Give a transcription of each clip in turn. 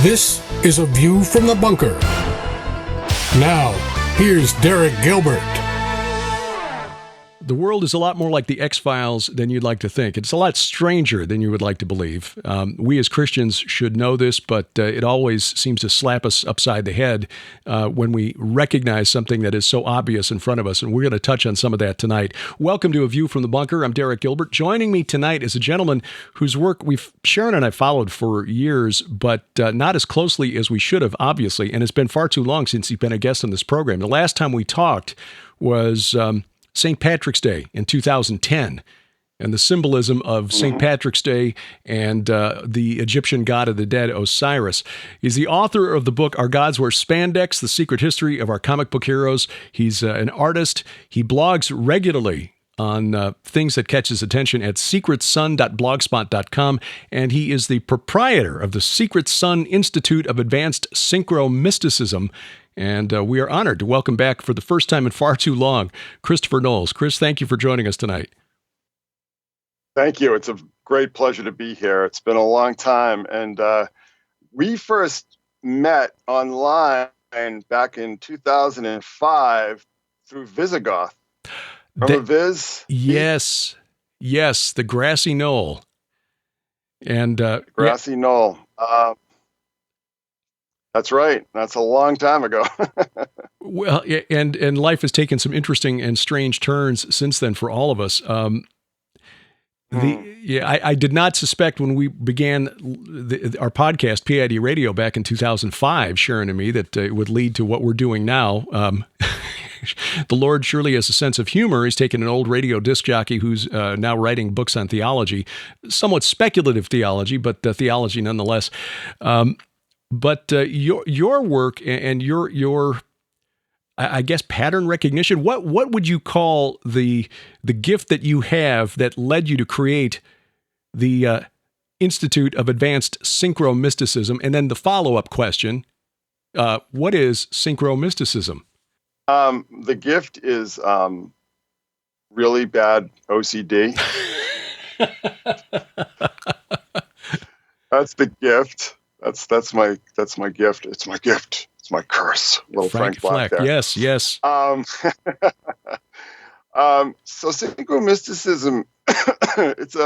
This is A View from the Bunker. Now, here's Derek Gilbert. The world is a lot more like the X-Files than you'd like to think. It's a lot stranger than you would like to believe. We as Christians should know this, but it always seems to slap us upside the head when we recognize something that is so obvious in front of us, and we're going to touch on some of that tonight. Welcome to A View from the Bunker. I'm Derek Gilbert. Joining me tonight is a gentleman whose work Sharon and I followed for years, but not as closely as we should have, obviously, and it's been far too long since he's been a guest on this program. The last time we talked was St. Patrick's Day in 2010, and the symbolism of St. Patrick's Day and the Egyptian god of the dead, Osiris. He's the author of the book, Our Gods Wear Spandex, The Secret History of Our Comic Book Heroes. He's an artist. He blogs regularly on things that catch his attention at secretsun.blogspot.com, and he is the proprietor of the Secret Sun Institute of Advanced Synchromysticism. And we are honored to welcome back for the first time in far too long, Christopher Knowles. Chris, thank you for joining us tonight. Thank you. It's a great pleasure to be here. It's been a long time. And we first met online back in 2005 through Visigoth. Remember Viz? Yes, the grassy knoll. And grassy knoll. That's right. That's a long time ago. Well, and life has taken some interesting and strange turns since then for all of us. I did not suspect when we began our podcast, PID Radio, back in 2005, Sharon and me, that it would lead to what we're doing now. The Lord surely has a sense of humor. He's taken an old radio disc jockey who's now writing books on theology, somewhat speculative theology, but theology nonetheless. But your work and your I guess pattern recognition. What would you call the gift that you have that led you to create the Institute of Advanced Synchromysticism? And then the follow-up question: what is Synchromysticism? The gift is really bad OCD. That's the gift. That's my gift. It's my gift. It's my curse. Little Frank Black there. Yes. So synchromysticism, it's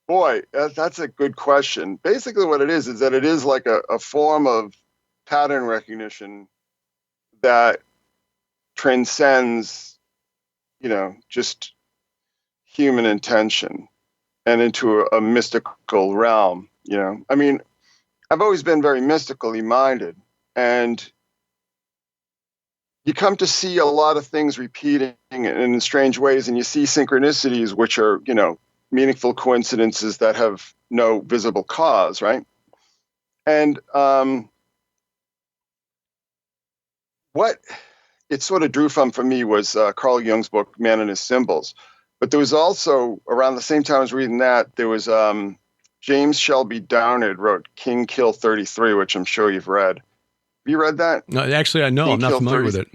boy, that's a good question. Basically, what it is that it is like a form of pattern recognition that transcends, just human intention and into a mystical realm. I mean, I've always been very mystically minded, and you come to see a lot of things repeating in strange ways, and you see synchronicities, which are, meaningful coincidences that have no visible cause, right? And what it sort of drew from for me was Carl Jung's book, Man and His Symbols. But there was also, around the same time I was reading that, there was James Shelby Downard wrote King Kill 33, which I'm sure you've read. Have you read that? No, actually, I know. King I'm not Kill familiar 30. with it.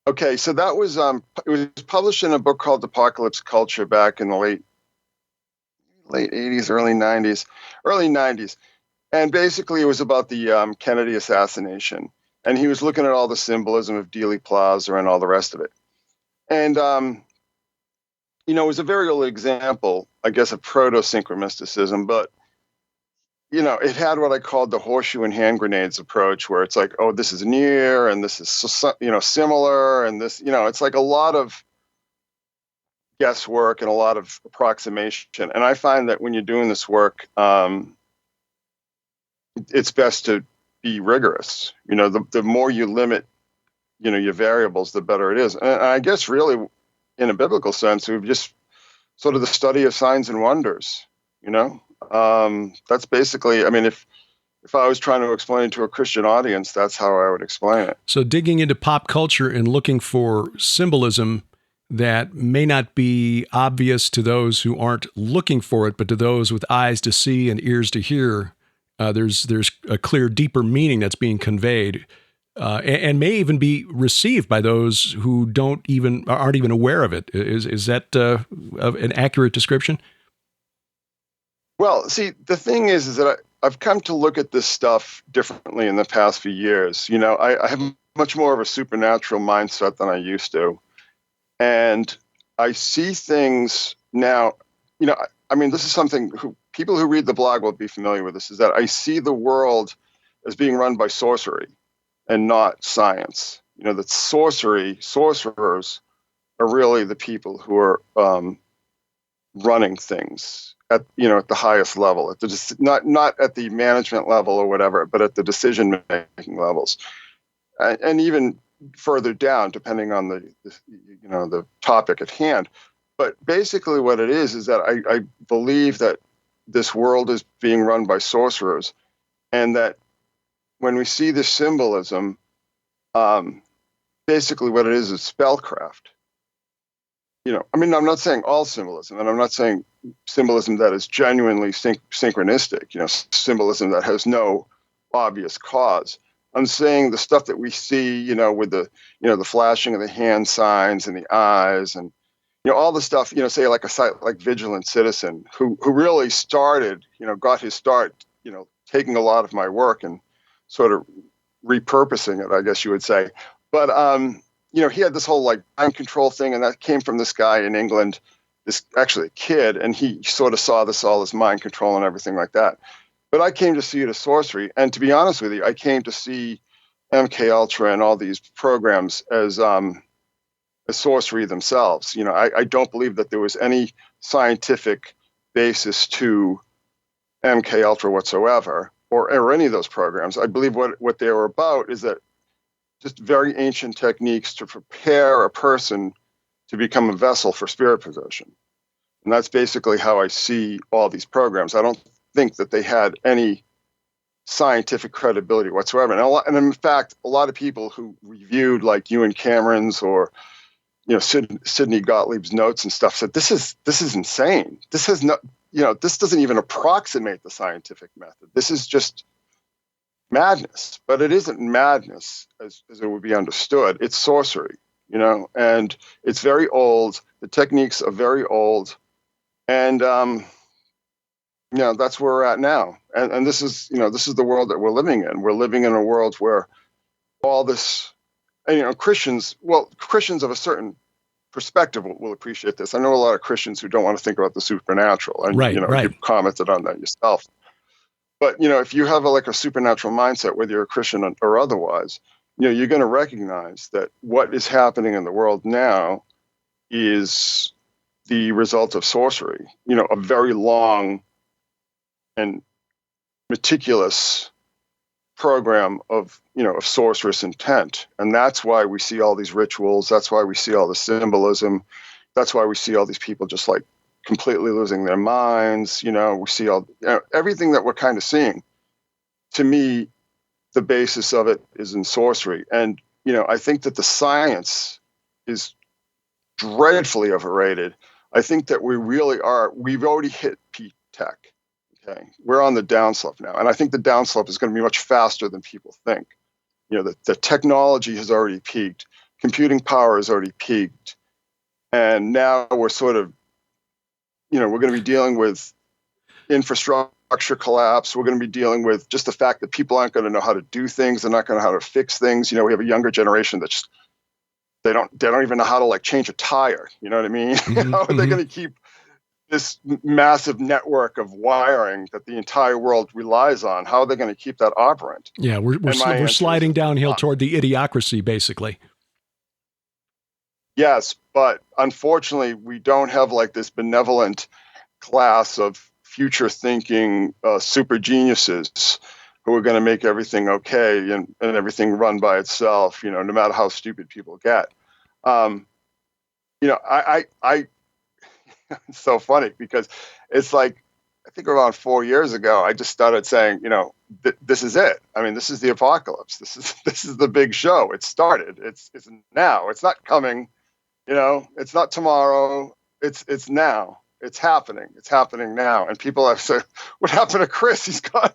Okay, so that was it was published in a book called Apocalypse Culture back in the late 80s, early 90s. And basically it was about the Kennedy assassination. And he was looking at all the symbolism of Dealey Plaza and all the rest of it. And it was a very old example, I guess, of proto-synchromysticism, but, it had what I called the horseshoe and hand grenades approach, where it's like, oh, this is near, and this is, similar, and this, it's like a lot of guesswork and a lot of approximation. And I find that when you're doing this work, it's best to be rigorous. The more you limit, your variables, the better it is. And I guess really, in a biblical sense, we've just sort of the study of signs and wonders, that's basically, I mean, if I was trying to explain it to a Christian audience, that's how I would explain it. So digging into pop culture and looking for symbolism that may not be obvious to those who aren't looking for it, but to those with eyes to see and ears to hear, there's a clear, deeper meaning that's being conveyed. And may even be received by those who aren't even aware of it. Is that an accurate description? Well, see, the thing is that I've come to look at this stuff differently in the past few years. I have much more of a supernatural mindset than I used to. And I see things now, this is something people who read the blog will be familiar with this, is that I see the world as being run by sorcery and not science. That sorcerers are really the people who are running things at the highest level, not at the management level or whatever, but at the decision making levels, and even further down, depending on the topic at hand. But basically, what it is that I believe that this world is being run by sorcerers, and that when we see this symbolism, basically what it is spellcraft. I'm not saying all symbolism, and I'm not saying symbolism that is genuinely synchronistic, symbolism that has no obvious cause. I'm saying the stuff that we see, with the flashing of the hand signs and the eyes and, all the stuff, say like a site like Vigilant Citizen, who really started, got his start, taking a lot of my work and sort of repurposing it, I guess you would say. But, he had this whole like mind control thing, and that came from this guy in England, actually a kid, and he sort of saw this all as mind control and everything like that. But I came to see it as sorcery, and to be honest with you, I came to see MK Ultra and all these programs as sorcery themselves. I don't believe that there was any scientific basis to MK Ultra whatsoever, or any of those programs. I believe what they were about is that just very ancient techniques to prepare a person to become a vessel for spirit possession. And that's basically how I see all these programs. I don't think that they had any scientific credibility whatsoever. And in fact, a lot of people who reviewed like Ewan Cameron's or Sidney Gottlieb's notes and stuff said, this is insane. This has no, this doesn't even approximate the scientific method. This is just madness. But it isn't madness as it would be understood. It's sorcery, and it's very old. The techniques are very old. And, that's where we're at now. And this is the world that we're living in. We're living in a world where all this, and, Christians of a certain perspective will appreciate this. I know a lot of Christians who don't want to think about the supernatural, and right. You've commented on that yourself. But if you have a supernatural mindset, whether you're a Christian or otherwise, you're going to recognize that what is happening in the world now is the result of sorcery. A very long and meticulous program of sorcerous intent. And that's why we see all these rituals. That's why we see all the symbolism. That's why we see all these people just like completely losing their minds. We see all everything that we're kind of seeing. To me, the basis of it is in sorcery. And, I think that the science is dreadfully overrated. I think that we've already hit peak tech. Okay. We're on the downslope now. And I think the downslope is going to be much faster than people think. The technology has already peaked. Computing power has already peaked. And now we're sort of, we're going to be dealing with infrastructure collapse. We're going to be dealing with just the fact that people aren't going to know how to do things. They're not going to know how to fix things. We have a younger generation that just, they don't even know how to like change a tire. You know what I mean? Mm-hmm. They're going to keep this massive network of wiring that the entire world relies on. How are they going to keep that operant? Yeah, we're sliding downhill toward the idiocracy, basically. Yes, but unfortunately, we don't have like this benevolent class of future thinking super geniuses who are going to make everything okay and everything run by itself, no matter how stupid people get. It's so funny because it's like, I think around 4 years ago, I just started saying, this is it. I mean, this is the apocalypse. This is the big show. It started. It's now. It's not coming. It's not tomorrow. It's now. It's happening. It's happening now. And people have said, what happened to Chris? He's gone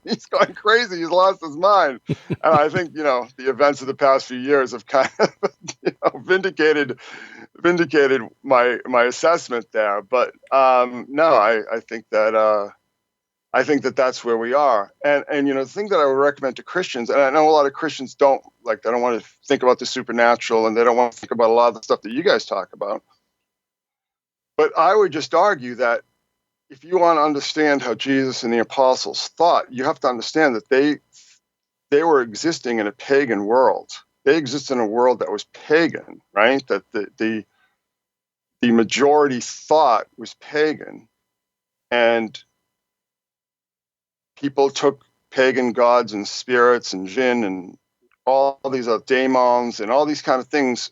crazy. He's lost his mind. And I think, the events of the past few years have kind of, vindicated my assessment there. But no, I think that I think that that's where we are. And the thing that I would recommend to Christians, and I know a lot of Christians they don't want to think about the supernatural, and they don't want to think about a lot of the stuff that you guys talk about. But I would just argue that if you want to understand how Jesus and the apostles thought, you have to understand that they were existing in a pagan world. They existed in a world that was pagan, right? That the majority thought was pagan. And people took pagan gods and spirits and jinn and all these other daemons and all these kind of things,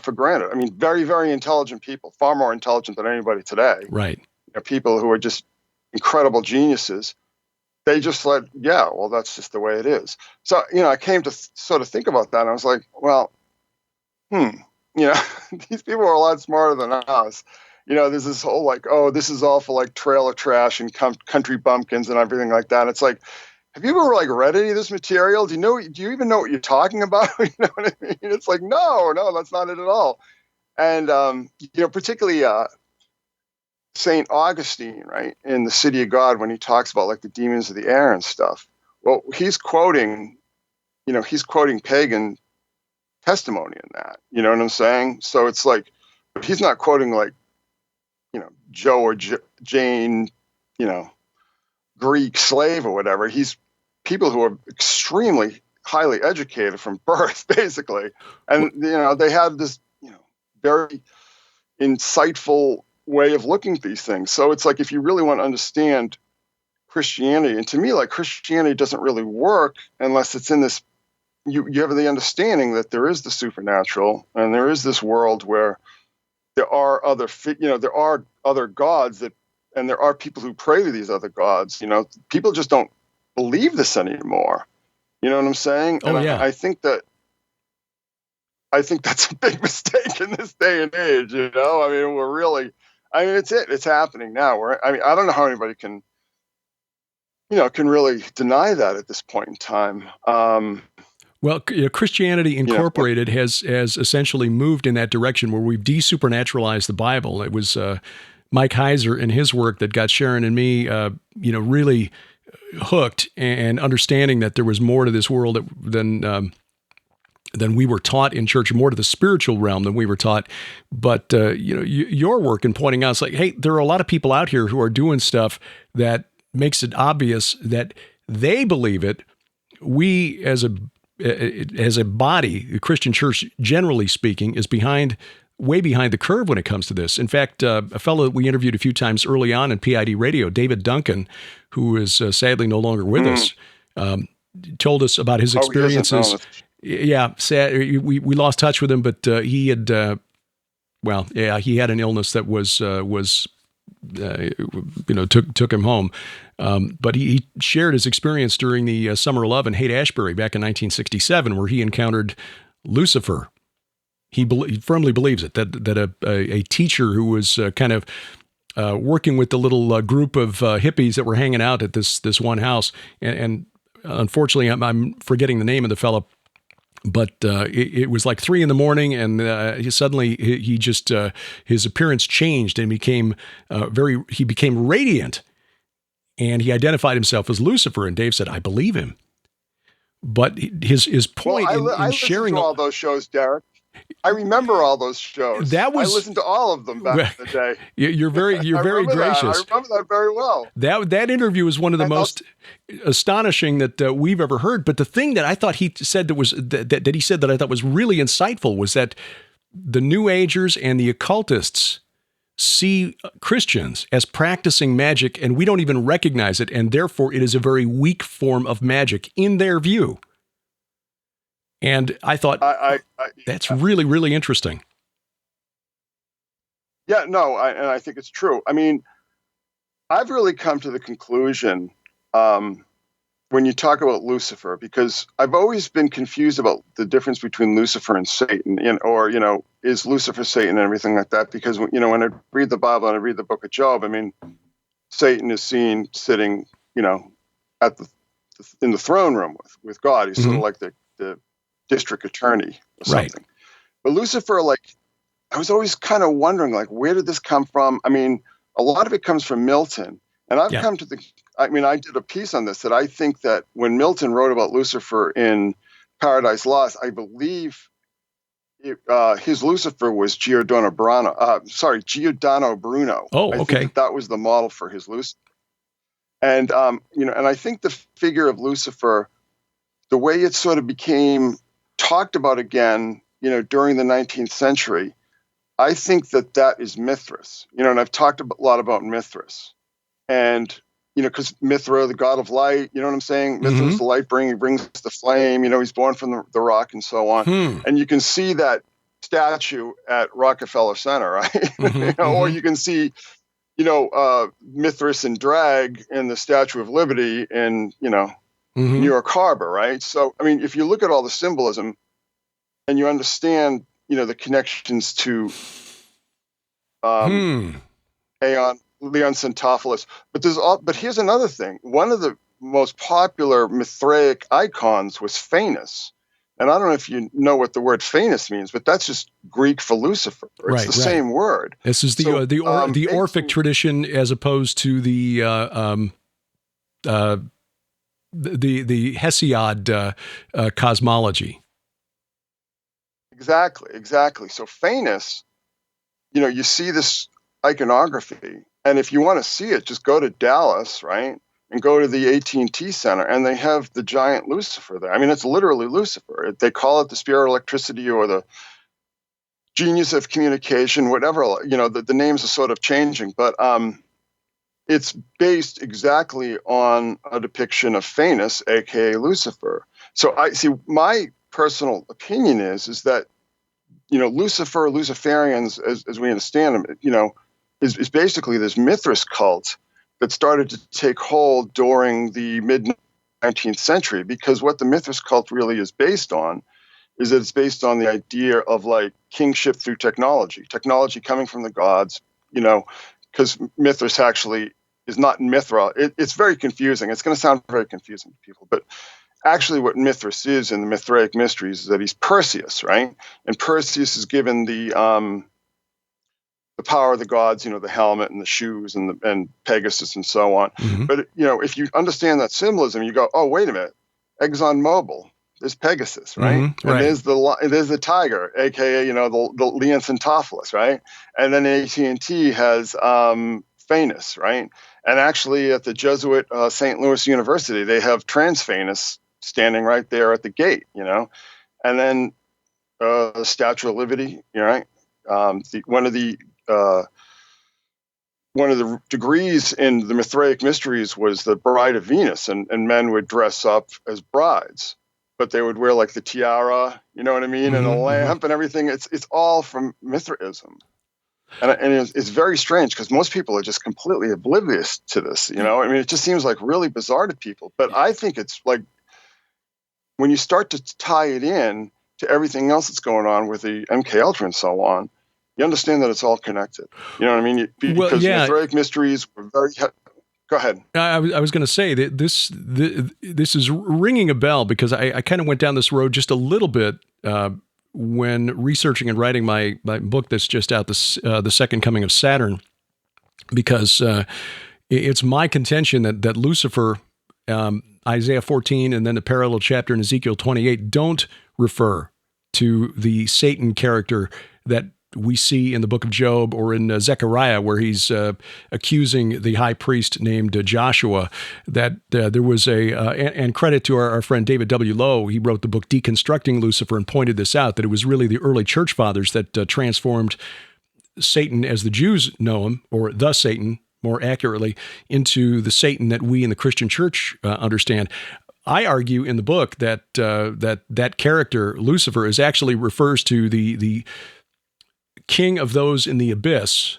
for granted. I mean, very, very intelligent people, far more intelligent than anybody today. Right. People who are just incredible geniuses. They just said, yeah, well, that's just the way it is. So, I came to sort of think about that. And I was like, well, these people are a lot smarter than us. There's this whole like, oh, this is all for like trailer trash and country bumpkins and everything like that. It's like, have you ever like read any of this material? Do you even know what you're talking about? You know what I mean? It's like, no, that's not it at all. And, particularly St. Augustine, right, in The City of God, when he talks about like the demons of the air and stuff. Well, he's quoting pagan testimony in that. You know what I'm saying? So it's like, he's not quoting like, Joe or Jane, Greek slave or whatever. He's people who are extremely highly educated from birth, basically. And, they had this, very insightful way of looking at these things. So it's like, if you really want to understand Christianity, and to me, like, Christianity doesn't really work unless it's in this, you have the understanding that there is the supernatural and there is this world where there are there are other gods and there are people who pray to these other gods. People just don't believe this anymore. You know what I'm saying? Oh, and yeah. I think that's a big mistake in this day and age. I mean, it's happening now. I don't know how anybody can really deny that at this point in time. Well, Christianity Incorporated has essentially moved in that direction where we've desupernaturalized the Bible. It was Mike Heiser and his work that got Sharon and me, really hooked and understanding that there was more to this world than we were taught in church, more to the spiritual realm than we were taught. But your work in pointing out, it's like, hey, there are a lot of people out here who are doing stuff that makes it obvious that they believe it. We, as a body, the Christian church, generally speaking, is way behind the curve when it comes to this. In fact, a fellow that we interviewed a few times early on in PID Radio, David Duncan, who is sadly no longer with us, told us about his experiences. Yeah, sad. We lost touch with him, but he had, he had an illness that took him home. But he shared his experience during the Summer of Love in Haight-Ashbury back in 1967, where he encountered Lucifer. He firmly believes it, that a teacher who was kind of working with the little group of hippies that were hanging out at this one house, and unfortunately, I'm forgetting the name of the fellow, but it was like 3 a.m, and he just his appearance changed and became radiant. And he identified himself as Lucifer, and Dave said, "I believe him." But his point in sharing all those shows, Derek. I remember all those shows. I listened to all of them back in the day. You're very gracious. I remember that very well. That interview was one of the most astonishing that we've ever heard. But the thing that I thought he said that he said that I thought was really insightful was that the New Agers and the occultists see Christians as practicing magic, and we don't even recognize it, and therefore it is a very weak form of magic in their view. And I thought that's really, really interesting. Yeah, no, and I think it's true. I mean, I've really come to the conclusion when you talk about Lucifer, because I've always been confused about the difference between Lucifer and Satan, is Lucifer Satan and everything like that? Because, when I read the Bible and I read the book of Job, I mean, Satan is seen sitting, in the throne room with God. He's sort of like the district attorney or something. Right. But Lucifer, I was always kind of wondering, where did this come from? I mean, a lot of it comes from Milton. And I've come to the I mean, I did a piece on this, that I think that when Milton wrote about Lucifer in Paradise Lost, I believe his Lucifer was Giordano Bruno. Oh, I okay. think that was the model for his Lucifer. And, and I think the figure of Lucifer, the way it sort of became talked about again, during the 19th century, I think that is Mithras, and I've talked a lot about Mithras. And, because Mithra, the god of light, you know what I'm saying? Mithras, the light bringer, brings the flame, he's born from the rock and so on. And you can see that statue at Rockefeller Center, right? Or you can see, Mithras in drag in the Statue of Liberty in, New York Harbor, right? So, I mean, if you look at all the symbolism and you understand, the connections to Leon Xantopoulos, but here's another thing. One of the most popular Mithraic icons was Phanes. And I don't know if you know what the word Phanes means, but that's just Greek for Lucifer. It's the same word. This is the Orphic tradition, as opposed to the Hesiod cosmology. Exactly. So Phanes, you see this iconography, and if you want to see it, just go to Dallas, right? And go to the AT&T Center, and they have the giant Lucifer there. I mean, it's literally Lucifer. They call it the spirit of electricity or the genius of communication, whatever. The names are sort of changing, but it's based exactly on a depiction of Phanes, aka Lucifer. So I see. My personal opinion is that Lucifer, Luciferians, as we understand them, is basically this Mithras cult that started to take hold during the mid-19th century, because what the Mithras cult really is based on is that it's based on the idea of like kingship through technology coming from the gods, because Mithras actually is not Mithra. It's very confusing. It's going to sound very confusing to people, but actually what Mithras is in the Mithraic mysteries is that he's Perseus, right? And Perseus is given the power of the gods, the helmet and the shoes and Pegasus and so on. But, if you understand that symbolism, you go, oh, wait a minute, ExxonMobil, there's Pegasus, right? And there's the tiger, aka, the Leon Xantopoulos, right? And then AT&T has Phanes, right? And actually at the Jesuit St. Louis University, they have trans Phanes standing right there at the gate, and then the Statue of Liberty, right? One of the degrees in the Mithraic mysteries was the Bride of Venus, and men would dress up as brides, but they would wear like the tiara, you know what I mean, and the lamp and everything. It's all from Mithraism, and it's very strange because most people are just completely oblivious to this. I mean, it just seems like really bizarre to people, but I think it's like when you start to tie it in to everything else that's going on with the MK Ultra and so on, you understand that it's all connected. You know what I mean? Because Mithraic mysteries were very... Go ahead. I was going to say that this is ringing a bell, because I kind of went down this road just a little bit when researching and writing my book that's just out, The Second Coming of Saturn, because it's my contention that Lucifer, Isaiah 14, and then the parallel chapter in Ezekiel 28 don't refer to the Satan character that we see in the book of Job or in Zechariah, where he's accusing the high priest named Joshua, that there was and credit to our friend David W. Lowe, he wrote the book Deconstructing Lucifer and pointed this out, that it was really the early church fathers that transformed Satan as the Jews know him, or the Satan, more accurately, into the Satan that we in the Christian church understand. I argue in the book that that character, Lucifer, actually refers to the king of those in the abyss,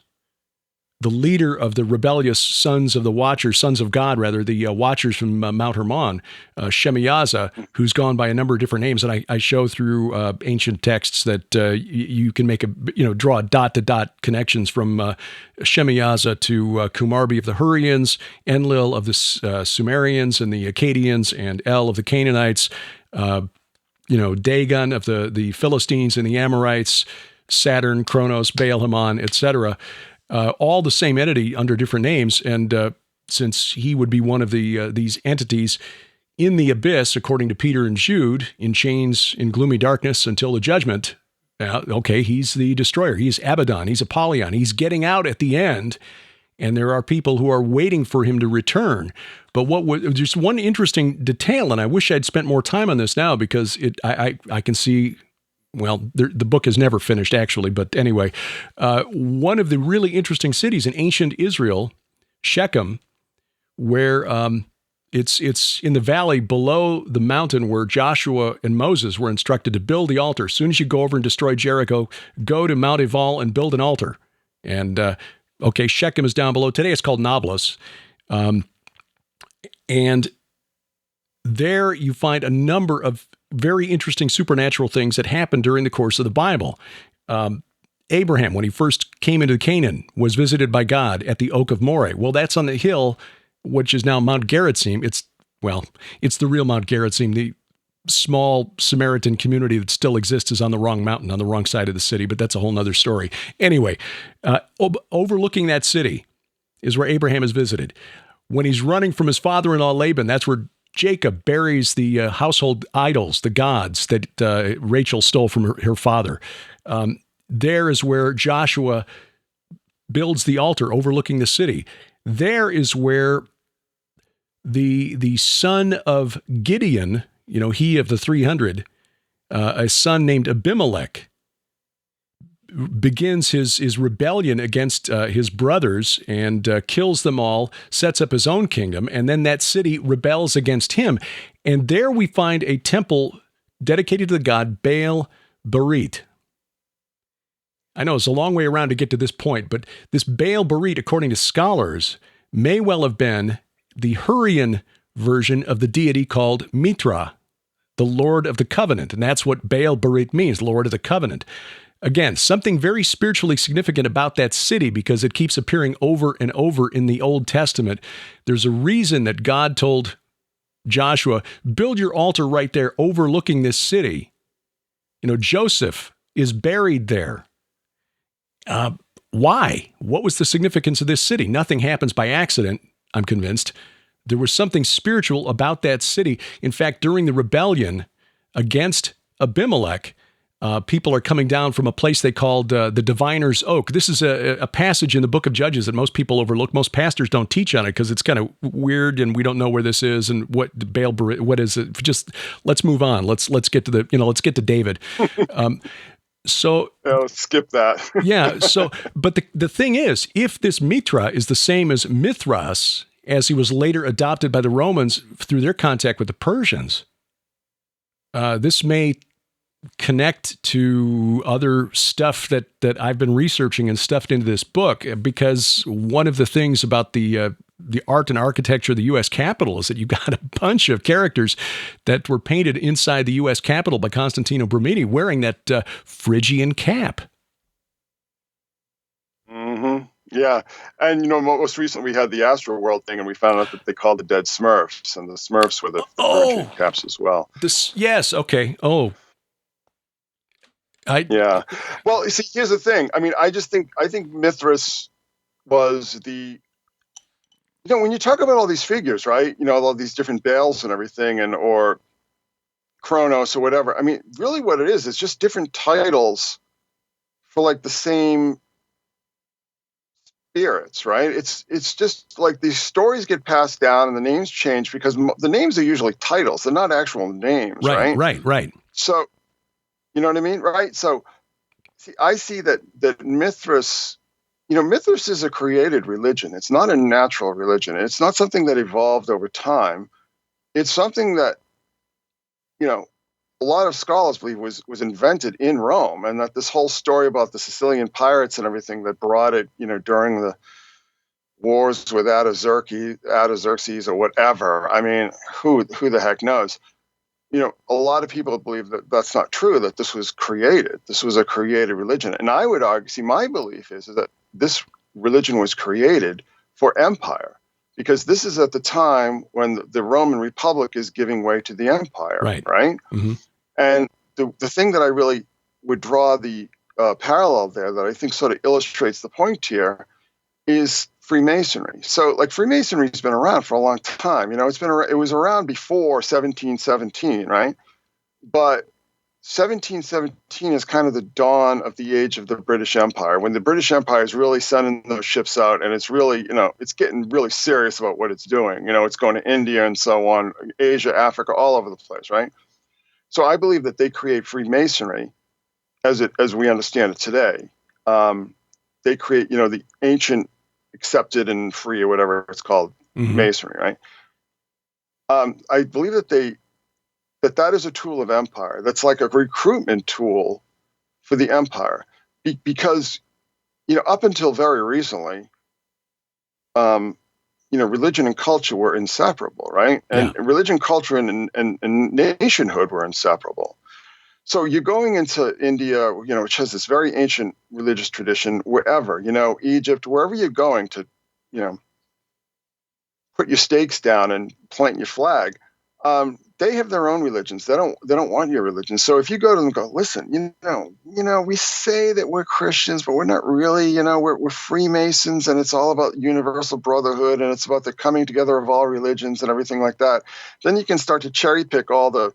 the leader of the rebellious sons of the Watchers, sons of God, rather, the Watchers from Mount Hermon, Shemiyaza, who's gone by a number of different names. And I show through ancient texts that you can make draw dot-to-dot connections from Shemiyaza to Kumarbi of the Hurrians, Enlil of the Sumerians and the Akkadians, and El of the Canaanites, Dagon of the Philistines and the Amorites, Saturn, Kronos, Baal, Haman, etc., all the same entity under different names. And since he would be one of these entities in the abyss, according to Peter and Jude, in chains in gloomy darkness until the judgment. Okay, he's the destroyer. He's Abaddon. He's Apollyon. He's getting out at the end, and there are people who are waiting for him to return. But just one interesting detail, and I wish I'd spent more time on this now because I can see. Well, the book is never finished, actually. But anyway, one of the really interesting cities in ancient Israel, Shechem, where it's in the valley below the mountain where Joshua and Moses were instructed to build the altar. As soon as you go over and destroy Jericho, go to Mount Ebal and build an altar. And, Shechem is down below. Today it's called Nablus. And there you find a number of very interesting supernatural things that happened during the course of the Bible. Abraham, when he first came into Canaan, was visited by God at the Oak of Moreh. Well, that's on the hill, which is now Mount Gerizim. It's the real Mount Gerizim. The small Samaritan community that still exists is on the wrong mountain, on the wrong side of the city, but that's a whole nother story. Anyway, overlooking that city is where Abraham is visited. When he's running from his father-in-law Laban, that's where Jacob buries the household idols, the gods that Rachel stole from her father. There is where Joshua builds the altar overlooking the city. There is where the son of Gideon, he of the 300, a son named Abimelech, begins his rebellion against his brothers and kills them all, sets up his own kingdom, and then that city rebels against him. And there we find a temple dedicated to the god Baal Berit. I know it's a long way around to get to this point, but this Baal Berit, according to scholars, may well have been the Hurrian version of the deity called Mithras, the Lord of the Covenant. And that's what Baal Berit means, Lord of the Covenant. Again, something very spiritually significant about that city because it keeps appearing over and over in the Old Testament. There's a reason that God told Joshua, build your altar right there overlooking this city. Joseph is buried there. Why? What was the significance of this city? Nothing happens by accident, I'm convinced. There was something spiritual about that city. In fact, during the rebellion against Abimelech, people are coming down from a place they called the Diviner's Oak. This is a passage in the book of Judges that most people overlook. Most pastors don't teach on it because it's kind of weird and we don't know where this is and what is it. Just let's move on. Let's get to let's get to David. Let's skip that. Yeah. But the thing is, if this Mithra is the same as Mithras, as he was later adopted by the Romans through their contact with the Persians, this may connect to other stuff that I've been researching and stuffed into this book, because one of the things about the art and architecture of the U.S. Capitol is that you got a bunch of characters that were painted inside the U.S. Capitol by Constantino Brumidi wearing that Phrygian cap. Mm-hmm. Yeah. And, most recently we had the Astro World thing and we found out that they called the dead Smurfs, and the Smurfs were the Phrygian caps as well. Yes. Okay. Oh, yeah. Well, see, here's the thing. I mean, I think Mithras was the, when you talk about all these figures, right? All these different Baals and everything, or Kronos or whatever. I mean, really what it is, it's just different titles for like the same spirits, right? It's just like these stories get passed down and the names change because the names are usually titles. They're not actual names, right? Right. So, you know what I mean? Right. So I see that Mithras, Mithras is a created religion. It's not a natural religion. It's not something that evolved over time. It's something that, a lot of scholars believe was invented in Rome, and that this whole story about the Sicilian pirates and everything that brought it, during the wars with Artaxerxes or whatever. I mean, who the heck knows? A lot of people believe that that's not true, that this was created. This was a created religion. And I would argue, my belief is that this religion was created for empire, because this is at the time when the Roman Republic is giving way to the empire, right? Mm-hmm. And the thing that I really would draw the parallel there that I think sort of illustrates the point here is Freemasonry. So like Freemasonry's been around for a long time. You know, it was around before 1717, right? But 1717 is kind of the dawn of the age of the British Empire, when the British Empire is really sending those ships out, and it's really, you know, it's getting really serious about what it's doing. You know, it's going to India and so on, Asia, Africa, all over the place, right? So I believe that they create Freemasonry as we understand it today. They create, you know, the ancient accepted and free, or whatever it's called, Masonry, right? I believe that that is a tool of empire. That's like a recruitment tool for the empire, because, you know, up until very recently, you know, religion and culture were inseparable, right? And religion, culture, and nationhood were inseparable. So you're going into India, you know, which has this very ancient religious tradition, wherever, you know, Egypt, wherever you're going to, you know, put your stakes down and plant your flag. They have their own religions. They don't want your religion. So if you go to them and go, listen, you know, we say that we're Christians, but we're not really, you know, we're Freemasons, and it's all about universal brotherhood, and it's about the coming together of all religions and everything like that. Then you can start to cherry pick all the,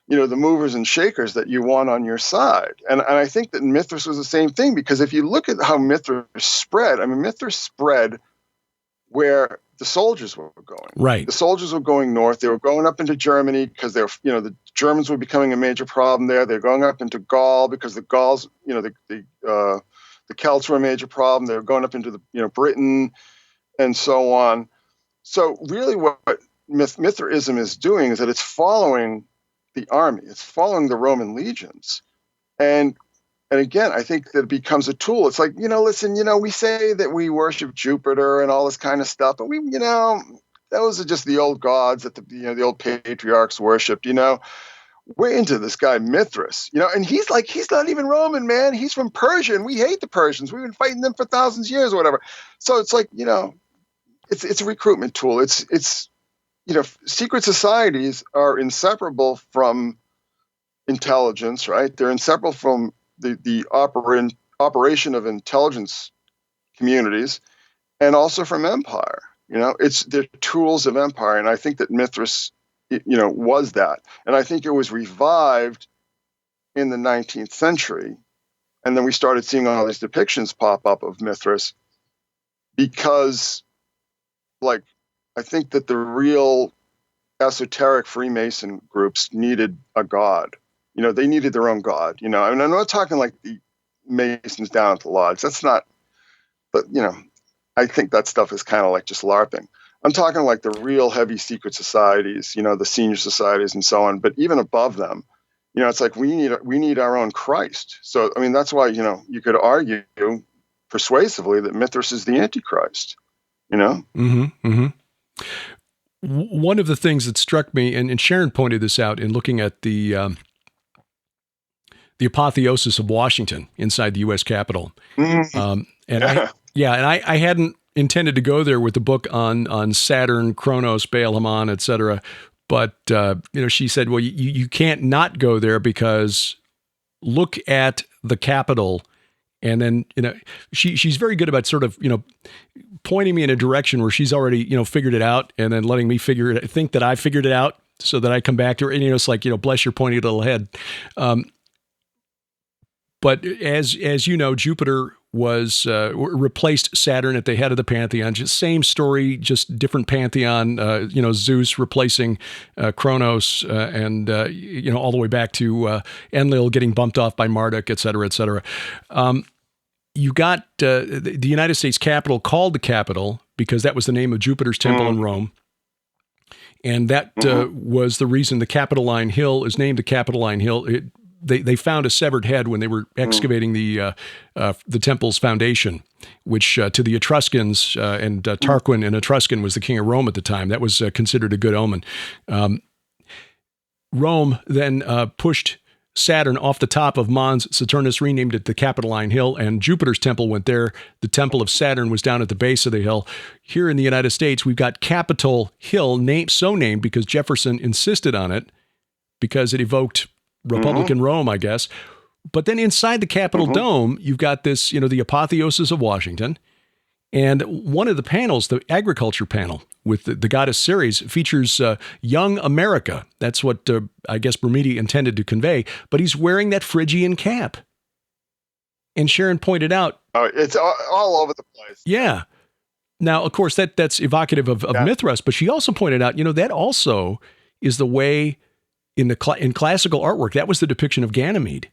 you know, the movers and shakers that you want on your side. And I think that Mithras was the same thing, because if you look at how Mithras spread, I mean, Mithras spread where the soldiers were going. Right. The soldiers were going north. They were going up into Germany because they were, you know, the Germans were becoming a major problem there. They're going up into Gaul because the Gauls, you know, the Celts were a major problem. They were going up into the, you know, Britain and so on. So really what Mithraism is doing is that it's following the army. It's following the Roman legions. And again, I think that it becomes a tool. It's like, you know, listen, you know, we say that we worship Jupiter and all this kind of stuff, but we, you know, those are just the old gods that the old patriarchs worshipped. You know, we're into this guy Mithras, you know, and he's not even Roman, man. He's from Persia, and we hate the Persians. We've been fighting them for thousands of years or whatever. So it's like, you know, it's a recruitment tool. It's you know, secret societies are inseparable from intelligence, right? They're inseparable from the operation of intelligence communities, and also from empire. You know, they're tools of empire, and I think that Mithras, you know, was that, and I think it was revived in the 19th century, and then we started seeing all these depictions pop up of Mithras, because, like, I think that the real esoteric Freemason groups needed a god. You know, they needed their own god. You know, I mean, I'm not talking like the Masons down at the lodge. That's not, but, you know, I think that stuff is kind of like just LARPing. I'm talking like the real heavy secret societies, you know, the senior societies and so on. But even above them, you know, it's like we need our own Christ. So, I mean, that's why, you know, you could argue persuasively that Mithras is the Antichrist, you know? Mm-hmm, mm-hmm. One of the things that struck me, and Sharon pointed this out in looking at the Apotheosis of Washington inside the U.S. Capitol. I hadn't intended to go there with the book on Saturn, Kronos, Baal Haman, etc. But, you know, she said, well, you can't not go there, because look at the Capitol. And then, you know, she's very good about sort of, you know, pointing me in a direction where she's already, you know, figured it out, and then letting me think that I figured it out, so that I come back to her. And, you know, it's like, you know, bless your pointy little head. But as you know, Jupiter was replaced Saturn at the head of the pantheon. Just same story, just different pantheon. You know, Zeus replacing Kronos, and you know, all the way back to Enlil getting bumped off by Marduk, et cetera, et cetera. You got the United States Capitol called the Capitol because that was the name of Jupiter's temple in Rome. And that was the reason the Capitoline Hill is named the Capitoline Hill. They found a severed head when they were excavating the temple's foundation, which to the Etruscans, and Tarquin, an Etruscan, was the king of Rome at the time. That was considered a good omen. Rome then pushed Saturn off the top of Mons Saturnus, renamed it the Capitoline Hill, and Jupiter's temple went there. The temple of Saturn was down at the base of the hill. Here in the United States, we've got Capitol Hill, named because Jefferson insisted on it, because it evoked Republican Rome, I guess. But then inside the Capitol Dome, you've got this, you know, the Apotheosis of Washington. And one of the panels, the agriculture panel with the goddess Ceres, features young America. That's what I guess Brumidi intended to convey. But he's wearing that Phrygian cap. And Sharon pointed out, it's all over the place. Yeah. Now, of course, that's evocative of Mithras, but she also pointed out, that also is the way in classical artwork, that was the depiction of Ganymede,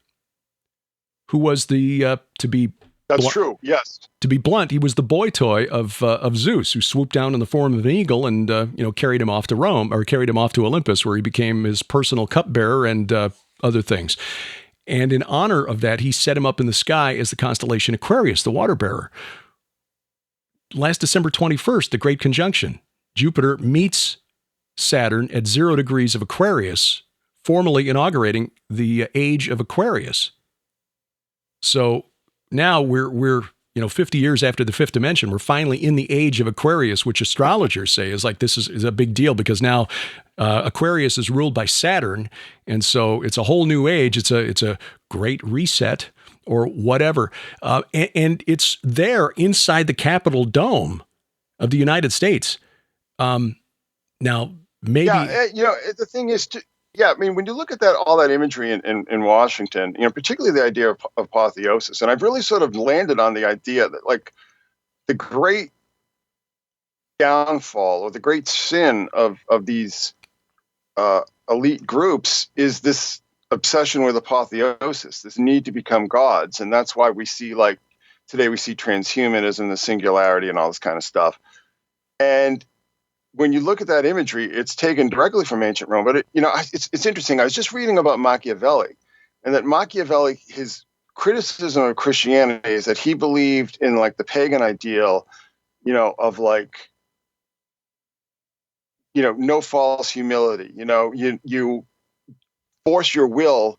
who was That's true. Yes. To be blunt, he was the boy toy of Zeus, who swooped down in the form of an eagle and carried him off to Rome, or carried him off to Olympus, where he became his personal cupbearer and other things. And in honor of that, he set him up in the sky as the constellation Aquarius, the water bearer. Last December 21st, the Great Conjunction, Jupiter meets Saturn at 0 degrees of Aquarius, formally inaugurating the age of Aquarius. So now we're 50 years after the fifth dimension, we're finally in the age of Aquarius, which astrologers say is like, this is a big deal because now Aquarius is ruled by Saturn. And so it's a whole new age. It's a great reset or whatever. And it's there inside the Capitol Dome of the United States. Now, maybe... Yeah, the thing is, when you look at all that imagery in Washington, particularly the idea of apotheosis, and I've really sort of landed on the idea that, like, the great downfall or the great sin of these elite groups is this obsession with apotheosis, this need to become gods. And that's why we see, like, today we see transhumanism, the singularity, and all this kind of stuff. And when you look at that imagery, it's taken directly from ancient Rome. But it's interesting. I was just reading about Machiavelli, and that Machiavelli, his criticism of Christianity is that he believed in, like, the pagan ideal, of, like, no false humility. You force your will,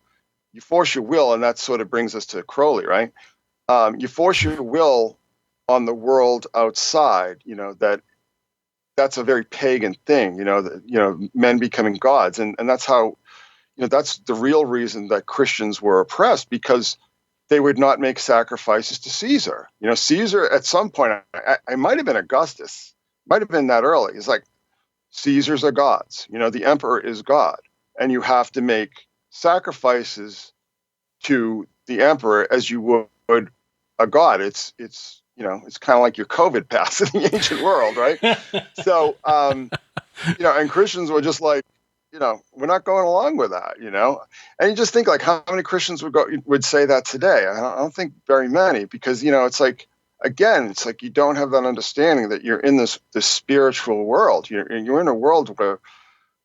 and that sort of brings us to Crowley, right? You force your will on the world outside. That's a very pagan thing, men becoming gods. And that's how, that's the real reason that Christians were oppressed, because they would not make sacrifices to Caesar. Caesar at some point, I might have been Augustus, might have been that early. It's like, Caesars are gods, the emperor is God, and you have to make sacrifices to the emperor as you would a god. It's kind of like your COVID pass in the ancient world, right? So, and Christians were just like, we're not going along with that, And you just think, like, how many Christians would say that today? I don't think very many, because, it's like, again, it's like you don't have that understanding that you're in this spiritual world. You're in a world where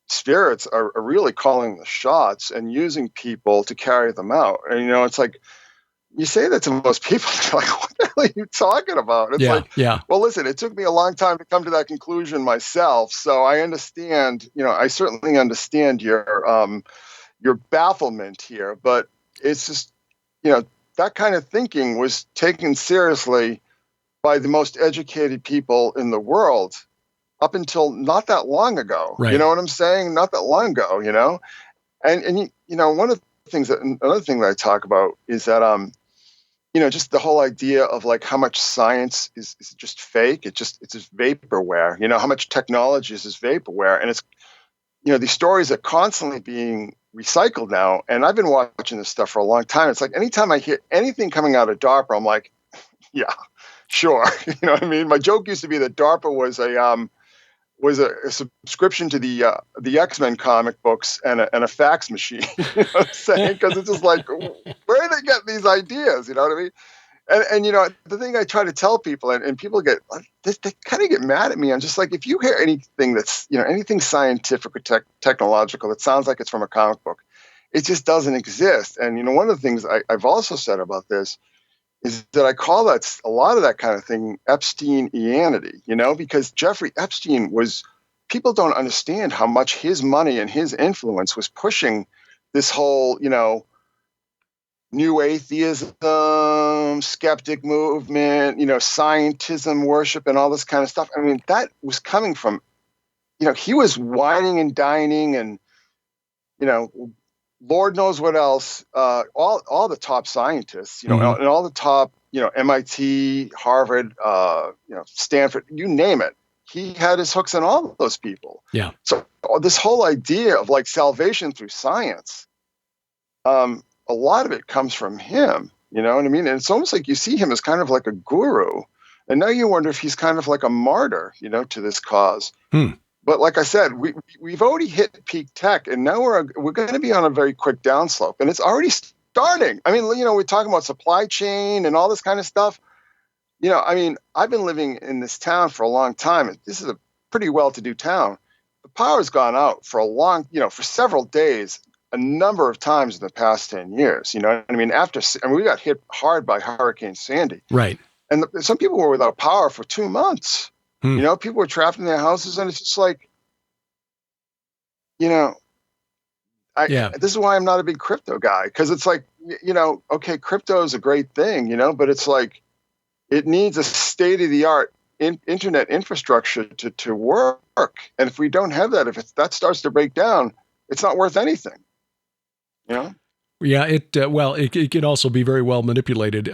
spirits are really calling the shots and using people to carry them out. And, it's like, you say that to most people, they're like, what the hell are you talking about? It's well, listen, it took me a long time to come to that conclusion myself. So I understand, I certainly understand your bafflement here, but it's just, that kind of thinking was taken seriously by the most educated people in the world up until not that long ago. Right. You know what I'm saying? Not that long ago, and one of the things another thing that I talk about is that, just the whole idea of, like, how much science is just fake. It's just vaporware, how much technology is just vaporware. And it's, these stories are constantly being recycled now. And I've been watching this stuff for a long time. It's like, anytime I hear anything coming out of DARPA, I'm like, yeah, sure. You know what I mean? My joke used to be that DARPA was a subscription to the X-Men comic books and a fax machine. You know what I'm saying? Because it's just like, where do they get these ideas? You know what I mean? And the thing I try to tell people, and people they kind of get mad at me. I'm just like, if you hear anything that's, anything scientific or technological that sounds like it's from a comic book, it just doesn't exist. And, one of the things I've also said about this is that I call a lot of that kind of thing Epstein-ianity, because Jeffrey Epstein people don't understand how much his money and his influence was pushing this whole, new atheism, skeptic movement, scientism worship and all this kind of stuff. I mean, that was coming from, he was whining and dining and, Lord knows what else. All the top scientists, and all the top, MIT, Harvard, Stanford, you name it. He had his hooks in all of those people. Yeah. So this whole idea of like salvation through science, a lot of it comes from him. You know what I mean? And it's almost like you see him as kind of like a guru, and now you wonder if he's kind of like a martyr, to this cause. But like I said, we've already hit peak tech, and now we're going to be on a very quick downslope, and it's already starting. I mean, we're talking about supply chain and all this kind of stuff. I've been living in this town for a long time. This is a pretty well-to-do town. The power's gone out for for several days, a number of times in the past 10 years. We got hit hard by Hurricane Sandy. Right. And some people were without power for 2 months. People were trapped in their houses, and it's just like, this is why I'm not a big crypto guy, because it's like, okay, crypto is a great thing, but it's like, it needs a state-of-the-art internet infrastructure to work. And if we don't have that, if that starts to break down, it's not worth anything. Yeah, it can also be very well manipulated.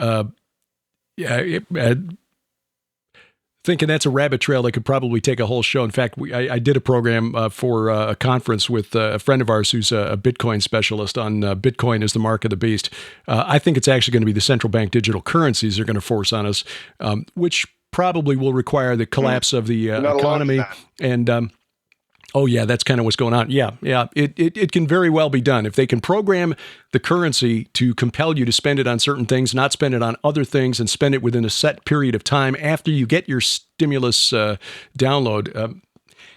Thinking that's a rabbit trail that could probably take a whole show. In fact, I did a program for a conference with a friend of ours who's a Bitcoin specialist on Bitcoin as the mark of the beast. I think it's actually going to be the central bank digital currencies are going to force on us, which probably will require the collapse of the economy. And that's kind of what's going on. Yeah. It can very well be done. If they can program the currency to compel you to spend it on certain things, not spend it on other things, and spend it within a set period of time after you get your stimulus download,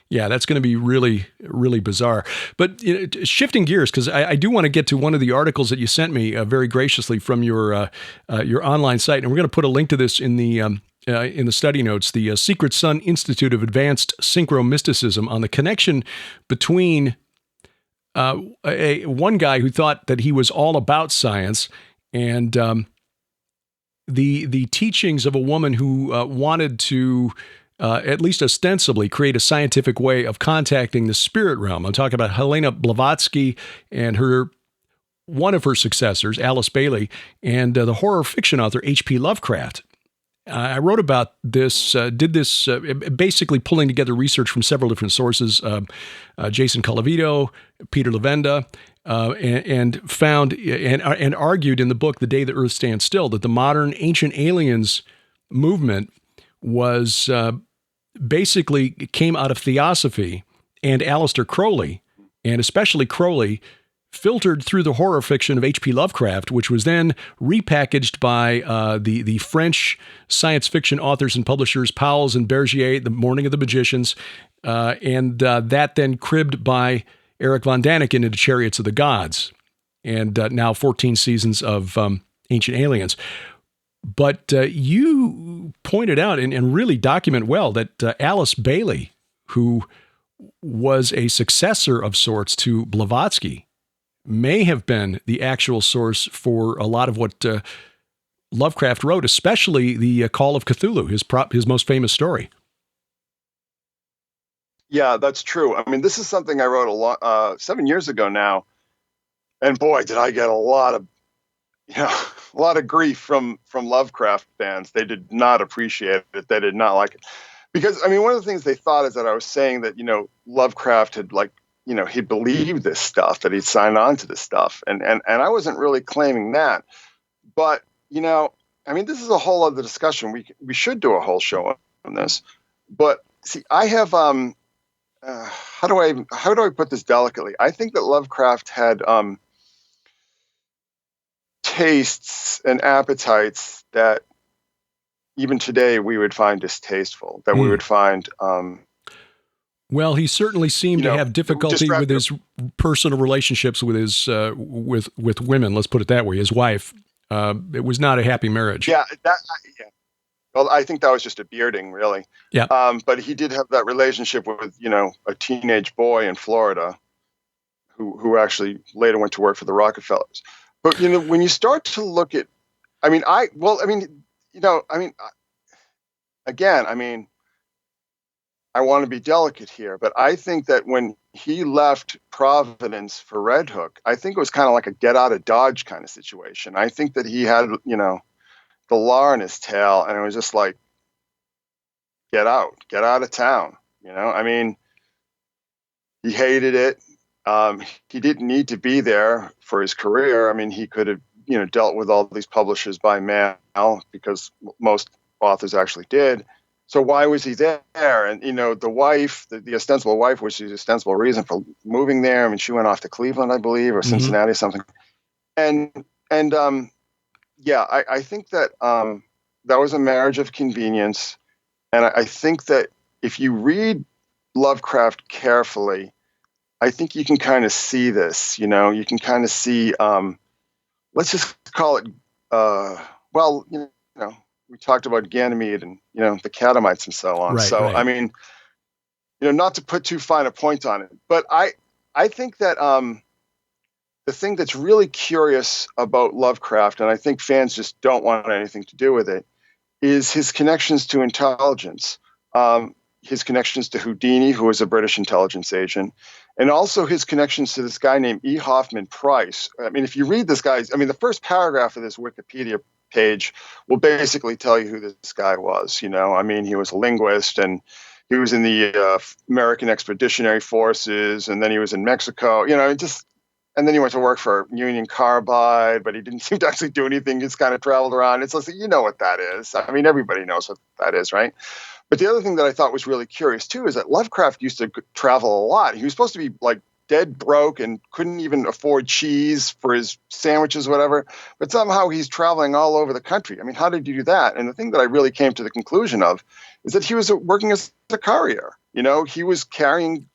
that's going to be really, really bizarre. But shifting gears, because I do want to get to one of the articles that you sent me very graciously from your online site, and we're going to put a link to this in the study notes, the Secret Sun Institute of Advanced Synchromysticism, on the connection between one guy who thought that he was all about science and the teachings of a woman who wanted to, at least ostensibly, create a scientific way of contacting the spirit realm. I'm talking about Helena Blavatsky and one of her successors, Alice Bailey, and the horror fiction author H.P. Lovecraft. I wrote about this, basically pulling together research from several different sources, Jason Colavito, Peter Levenda, and found and argued in the book, The Day the Earth Stands Still, that the modern ancient aliens movement was basically came out of Theosophy, and Aleister Crowley, and especially Crowley, filtered through the horror fiction of H.P. Lovecraft, which was then repackaged by the French science fiction authors and publishers Powles and Bergier, The Morning of the Magicians, and that then cribbed by Eric von Daniken into Chariots of the Gods, and now 14 seasons of Ancient Aliens. But you pointed out and really document well that Alice Bailey, who was a successor of sorts to Blavatsky, may have been the actual source for a lot of what Lovecraft wrote, especially the Call of Cthulhu, his most famous story. Yeah, that's true. I mean, this is something I wrote 7 years ago now, and boy, did I get a lot of grief from Lovecraft fans. They did not appreciate it. They did not like it because, I mean, one of the things they thought is that I was saying that Lovecraft had he believed this stuff, that he'd signed on to this stuff. And I wasn't really claiming that. But, I mean, this is a whole other discussion. We should do a whole show on this. But see, I have, how do I put this delicately? I think that Lovecraft had tastes and appetites that even today we would find distasteful, that we would find, well, he certainly seemed to have difficulty with his personal relationships with his with women. Let's put it that way. His wife. It was not a happy marriage. Yeah. Well, I think that was just a bearding, really. Yeah. But he did have that relationship with a teenage boy in Florida, who actually later went to work for the Rockefellers. But when you start to look at, again, I want to be delicate here, but I think that when he left Providence for Red Hook, I think it was kind of like a get out of Dodge kind of situation. I think that he had, the law in his tail, and it was just like, get out of town. I mean, he hated it. He didn't need to be there for his career. I mean, he could have, dealt with all these publishers by mail, because most authors actually did. So why was he there? And, the wife, the ostensible wife, was the ostensible reason for moving there. I mean, she went off to Cleveland, I believe, or Cincinnati or something. And yeah, I think that that was a marriage of convenience. And I think that if you read Lovecraft carefully, I think you can kind of see this, you can kind of see, let's just call it, well, we talked about Ganymede and, the Catamites and so on. Right, right. I mean, not to put too fine a point on it, but I think that the thing that's really curious about Lovecraft, and I think fans just don't want anything to do with it, is his connections to intelligence. His connections to Houdini, who was a British intelligence agent, and also his connections to this guy named E. Hoffman Price. I mean, if you read this guy's, the first paragraph of this Wikipedia page will basically tell you who this guy was. He was a linguist, and he was in the American Expeditionary Forces, and then he was in Mexico, and then he went to work for Union Carbide, but he didn't seem to actually do anything. He just kind of traveled around. It's like, what that is. I mean, everybody knows what that is, right? But the other thing that I thought was really curious, too, is that Lovecraft used to travel a lot. He was supposed to be, like, dead broke and couldn't even afford cheese for his sandwiches or whatever. But somehow he's traveling all over the country. I mean, how did he do that? And the thing that I really came to the conclusion of is that he was working as a courier. He was carrying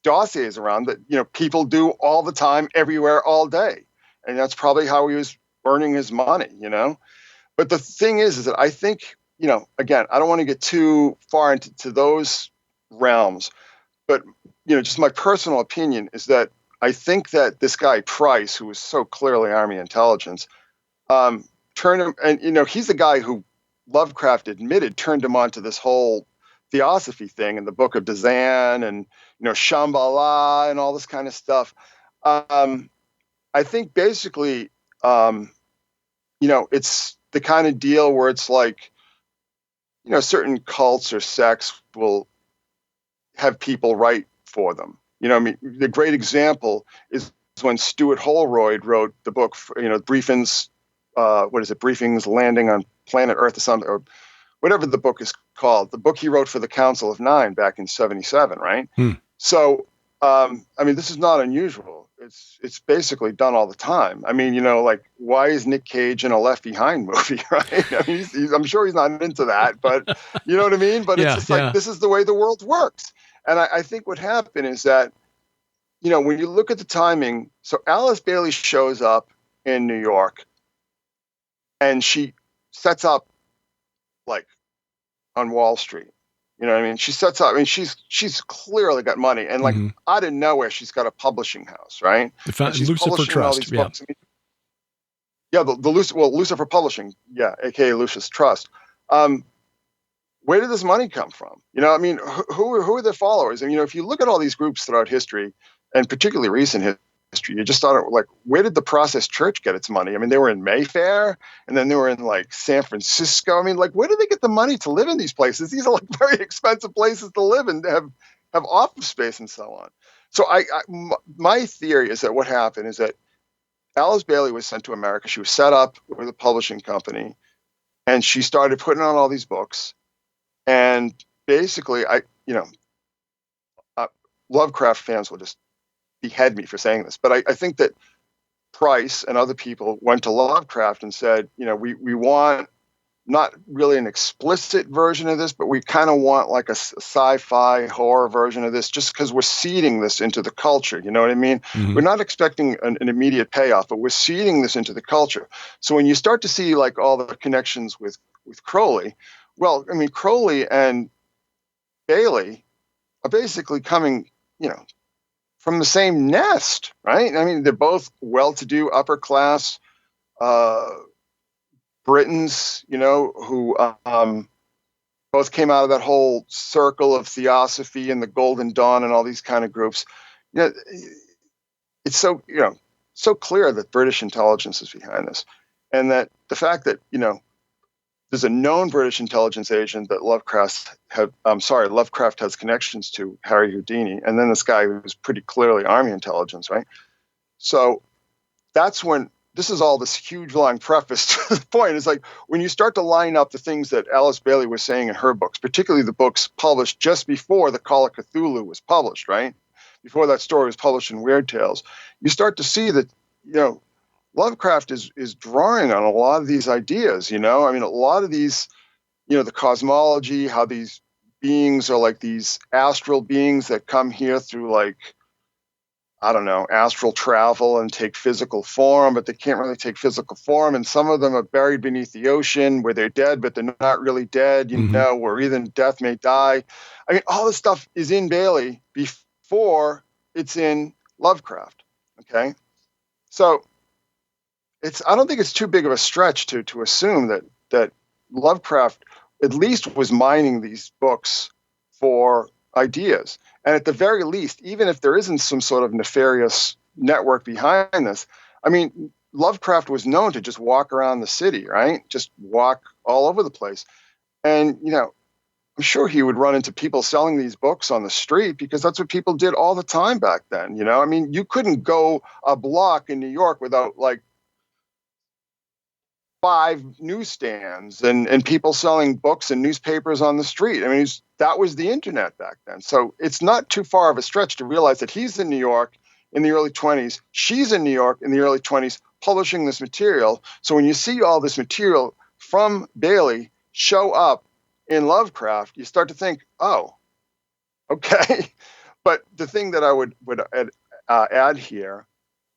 dossiers around that, people do all the time, everywhere, all day. And that's probably how he was earning his money, But the thing is that I think, again, I don't want to get too far into those realms, but, just my personal opinion is that I think that this guy Price, who was so clearly Army intelligence, turned him, and, he's the guy who Lovecraft admitted turned him on to this whole theosophy thing in the Book of Dazan and, Shambhala and all this kind of stuff. I think basically, it's the kind of deal where it's like, certain cults or sects will have people write for them. The great example is when Stuart Holroyd wrote the book, Briefings, Briefings Landing on Planet Earth or something, or whatever the book is called, the book he wrote for the Council of Nine back in 1977, right? So, this is not unusual. It's basically done all the time. I mean, like, why is Nick Cage in a Left Behind movie, right? I mean, I'm sure he's not into that, but you know what I mean? But it's just like, this is the way the world works. And I think what happened is that, when you look at the timing, so Alice Bailey shows up in New York and she sets up like on Wall Street. You know what I mean? She sets up, she's clearly got money, and like out of nowhere, she's got a publishing house, right? Lucifer Trust, yeah. Yeah, Lucifer Publishing, yeah, aka Lucius Trust. Where did this money come from? Who are their followers? And if you look at all these groups throughout history, and particularly recent history, you just thought, like, where did the Process Church get its money? I mean, they were in Mayfair, and then they were in like San Francisco. I mean, like, where do they get the money to live in these places? These are like very expensive places to live and have office space and so on. So my theory is that what happened is that Alice Bailey was sent to America. She was set up with a publishing company, and she started putting out all these books. And basically, Lovecraft fans will just behead me for saying this, but I think that Price and other people went to Lovecraft and said, we want not really an explicit version of this, but we kind of want like a sci-fi horror version of this, just because we're seeding this into the culture. You know what I mean? We're not expecting an immediate payoff, but we're seeding this into the culture. So when you start to see like all the connections with Crowley, well, I mean, Crowley and Bailey are basically coming, from the same nest, right? I mean, they're both well-to-do, upper-class Britons, who both came out of that whole circle of theosophy and the Golden Dawn and all these kind of groups. you know, it's so, so clear that British intelligence is behind this, and that the fact that, there's a known British intelligence agent that Lovecraft has connections to, Harry Houdini, and then this guy who's pretty clearly Army intelligence, right? So that's when this is all this huge long preface to the point. It's like when you start to line up the things that Alice Bailey was saying in her books, particularly the books published just before the Call of Cthulhu was published, right? Before that story was published in Weird Tales, you start to see that, Lovecraft is drawing on a lot of these ideas, I mean, a lot of these, the cosmology, how these beings are like these astral beings that come here through, like, I don't know, astral travel and take physical form, but they can't really take physical form. And some of them are buried beneath the ocean where they're dead, but they're not really dead, where even death may die. I mean, all this stuff is in Bailey before it's in Lovecraft. Okay. So I don't think it's too big of a stretch to assume that Lovecraft at least was mining these books for ideas. And at the very least, even if there isn't some sort of nefarious network behind this, I mean, Lovecraft was known to just walk around the city, right? Just walk all over the place. And, I'm sure he would run into people selling these books on the street because that's what people did all the time back then. I mean, you couldn't go a block in New York without like 5 newsstands and people selling books and newspapers on the street. I mean, that was the internet back then. So it's not too far of a stretch to realize that he's in New York in the early 20s. She's in New York in the early 20s publishing this material. So when you see all this material from Bailey show up in Lovecraft, you start to think, oh, okay. But the thing that I would add here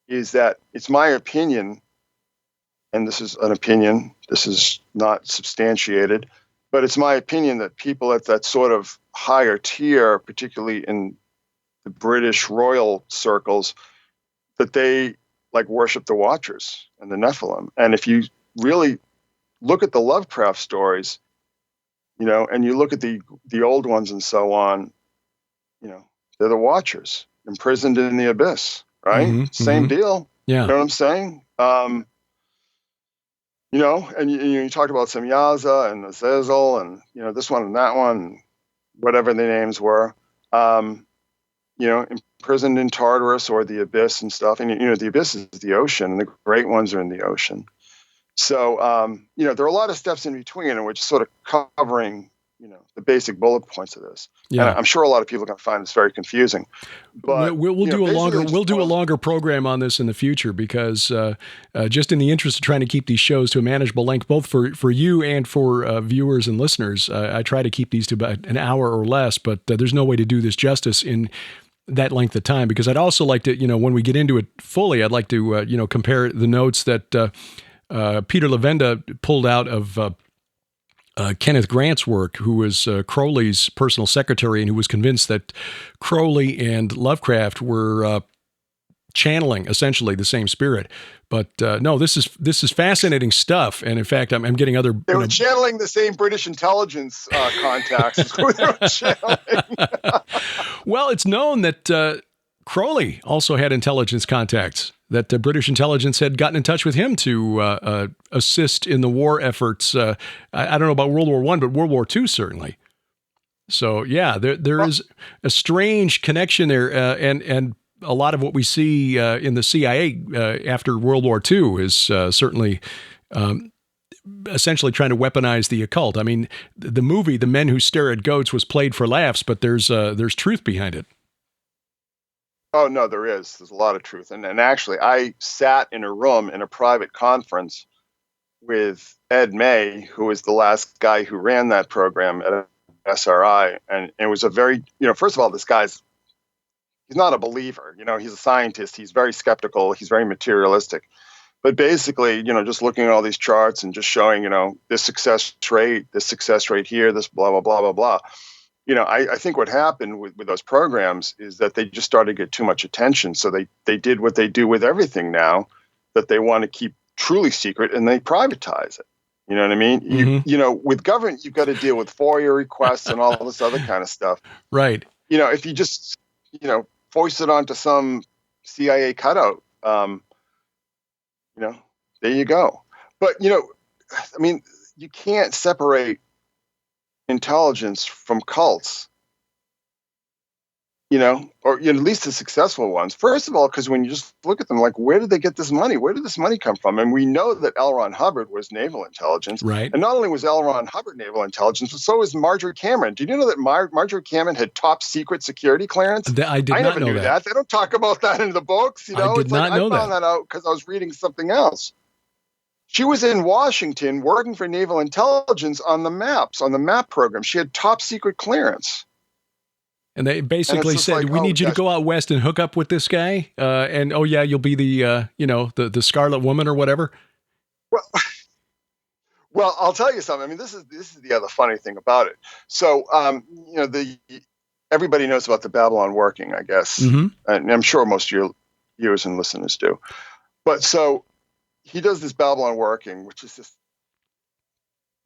is that it's my opinion, and this is an opinion, this is not substantiated, but it's my opinion that people at that sort of higher tier, particularly in the British royal circles, that they like worship the Watchers and the Nephilim. And if you really look at the Lovecraft stories, and you look at the old ones and so on, they're the Watchers imprisoned in the abyss, right? Same deal. Yeah. You know what I'm saying? And you talked about Semyaza and Azazel and, this one and that one, and whatever the names were, imprisoned in Tartarus or the abyss and stuff. And, the abyss is the ocean and the great ones are in the ocean. So, there are a lot of steps in between, and we're just sort of covering, the basic bullet points of this. Yeah. And I'm sure a lot of people are going to find this very confusing. But we'll do a longer program on this in the future because just in the interest of trying to keep these shows to a manageable length, both for you and for viewers and listeners, I try to keep these to about an hour or less. But there's no way to do this justice in that length of time, because I'd also like to, when we get into it fully, I'd like to, compare the notes that Peter Levenda pulled out of Kenneth Grant's work, who was Crowley's personal secretary and who was convinced that Crowley and Lovecraft were channeling essentially the same spirit. But no, this is fascinating stuff. And in fact, I'm getting other... They were channeling the same British intelligence contacts as who they were channeling. Well, it's known that Crowley also had intelligence contacts, that British intelligence had gotten in touch with him to assist in the war efforts. I don't know about World War I, but World War II certainly. So yeah, there is a strange connection there, and a lot of what we see in the CIA after World War II is certainly essentially trying to weaponize the occult. I mean, the movie "The Men Who Stare at Goats" was played for laughs, but there's truth behind it. Oh, no, there is. There's a lot of truth. And actually, I sat in a room in a private conference with Ed May, who was the last guy who ran that program at SRI. And it was a very, first of all, this guy's, he's not a believer. He's a scientist. He's very skeptical. He's very materialistic. But basically, just looking at all these charts and just showing, this success rate here, this blah, blah, blah, blah, blah. I think what happened with those programs is that they just started to get too much attention. So they did what they do with everything now, that they want to keep truly secret, and they privatize it. You know what I mean? Mm-hmm. With government, you've got to deal with FOIA requests and all this other kind of stuff. Right. If you just, foisted onto some CIA cutout. There you go. But, I mean, you can't separate intelligence from cults, or at least the successful ones. First of all, because when you just look at them, like, where did they get this money? Where did this money come from? And we know that L. Ron Hubbard was naval intelligence. Right. And not only was L. Ron Hubbard naval intelligence, but so was Marjorie Cameron. Did you know that Marjorie Cameron had top secret security clearance? I never knew that. They don't talk about that in the books. I did not know that. I found that out because I was reading something else. She was in Washington working for naval intelligence on the map program. She had top secret clearance. And they basically said, we need you to go out west and hook up with this guy. And, oh, yeah, you'll be the, the Scarlet Woman or whatever. Well, I'll tell you something. I mean, this is the other funny thing about it. So, everybody knows about the Babylon working, I guess. Mm-hmm. And I'm sure most of your viewers and listeners do. But so he does this Babylon working, which is just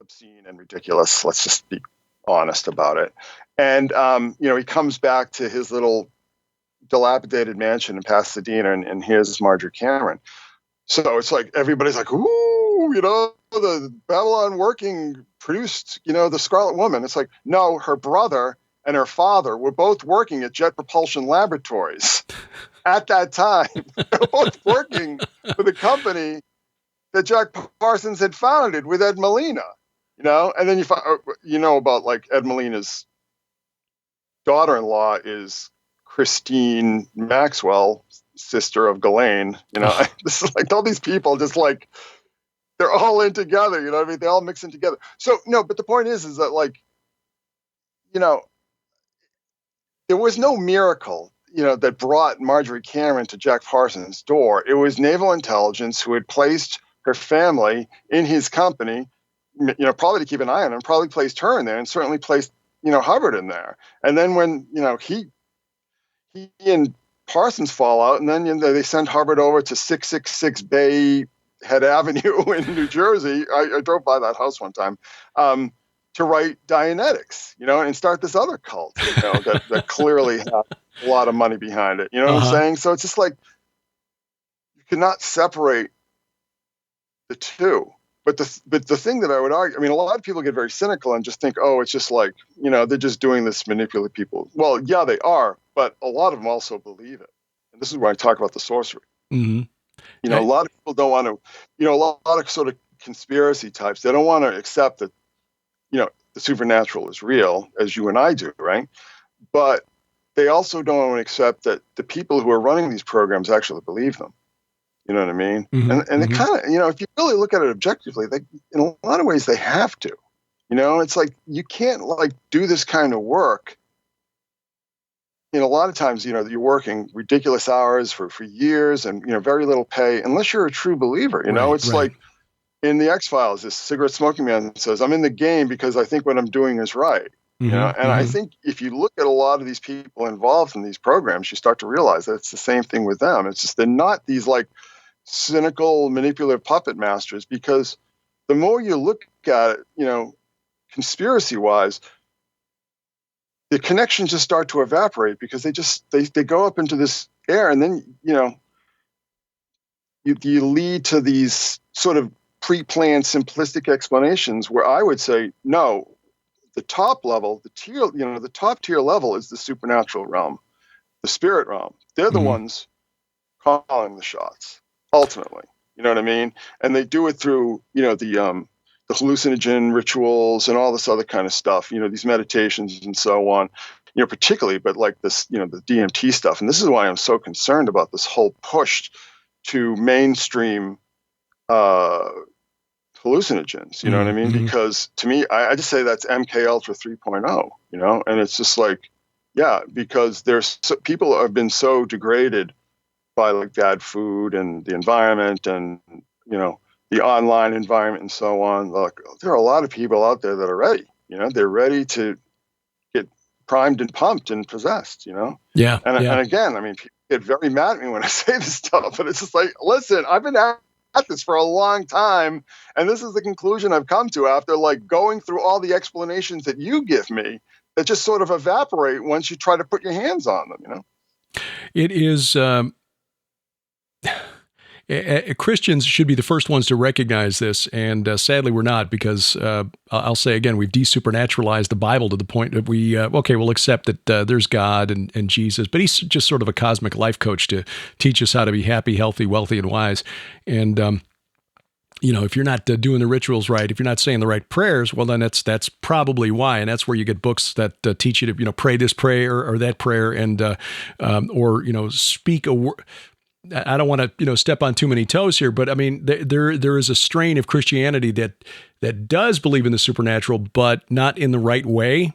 obscene and ridiculous. Let's just be honest about it. And, he comes back to his little dilapidated mansion in Pasadena, and here's Marjorie Cameron. So it's like, everybody's like, ooh, the Babylon working produced, the Scarlet Woman. It's like, no, her brother and her father were both working at Jet Propulsion Laboratories at that time. They were both working for the company that Jack Parsons had founded with Ed Molina. And then you find, about like Ed Molina's daughter-in-law is Christine Maxwell, sister of Ghislaine. This is like all these people just like, they're all in together. You know what I mean? They all mix in together. So no, but the point is that like, there was no miracle, that brought Marjorie Cameron to Jack Parsons' door. It was naval intelligence who had placed her family in his company, probably to keep an eye on him, probably placed her in there, and certainly placed, Hubbard in there. And then when, he and Parsons fall out, and then they send Hubbard over to 666 Bay Head Avenue in New Jersey. I drove by that house one time to write Dianetics, and start this other cult, that clearly had a lot of money behind it. You know what I'm saying? So it's just like, you cannot separate the two. But the thing that I would argue, I mean, a lot of people get very cynical and just think, oh, it's just like, they're just doing this to manipulate people. Well, yeah, they are, but a lot of them also believe it. And this is where I talk about the sorcery. Mm-hmm. A lot of people don't want to, a lot of sort of conspiracy types, they don't want to accept that, the supernatural is real, as you and I do, right? But they also don't want to accept that the people who are running these programs actually believe them. You know what I mean? Mm-hmm. And they kind of, if you really look at it objectively, in a lot of ways they have to. It's like you can't like do this kind of work. A lot of times, you're working ridiculous hours for years and, very little pay, unless you're a true believer. It's like in the X-Files, this cigarette smoking man says, I'm in the game because I think what I'm doing is right. Mm-hmm. And I think if you look at a lot of these people involved in these programs, you start to realize that it's the same thing with them. It's just they're not these like cynical, manipulative puppet masters, because the more you look at it, conspiracy-wise, the connections just start to evaporate because they go up into this air, and then you lead to these sort of pre-planned, simplistic explanations where I would say no. The top level, the top tier level is the supernatural realm, the spirit realm. They're the ones calling the shots. Ultimately, you know what I mean? And they do it through, the hallucinogen rituals and all this other kind of stuff, these meditations and so on, particularly, but like this, the DMT stuff. And this is why I'm so concerned about this whole push to mainstream hallucinogens, you know what I mean? Because to me, I just say that's MK Ultra 3.0, and it's just like, yeah, because people have been so degraded by like bad food and the environment and, the online environment and so on. Look, there are a lot of people out there that are ready, they're ready to get primed and pumped and possessed, Yeah. And again, I mean, people get very mad at me when I say this stuff, but it's just like, listen, I've been at this for a long time. And this is the conclusion I've come to after like going through all the explanations that you give me that just sort of evaporate once you try to put your hands on them, It is. Christians should be the first ones to recognize this, and sadly we're not, because I'll say again, we've desupernaturalized the Bible to the point that we'll accept that there's God and Jesus, but he's just sort of a cosmic life coach to teach us how to be happy, healthy, wealthy, and wise. And if you're not doing the rituals right, if you're not saying the right prayers, well, then that's probably why, and that's where you get books that teach you to pray this prayer or that prayer, and or speak a word. I don't want to, step on too many toes here, but I mean, there is a strain of Christianity that does believe in the supernatural, but not in the right way.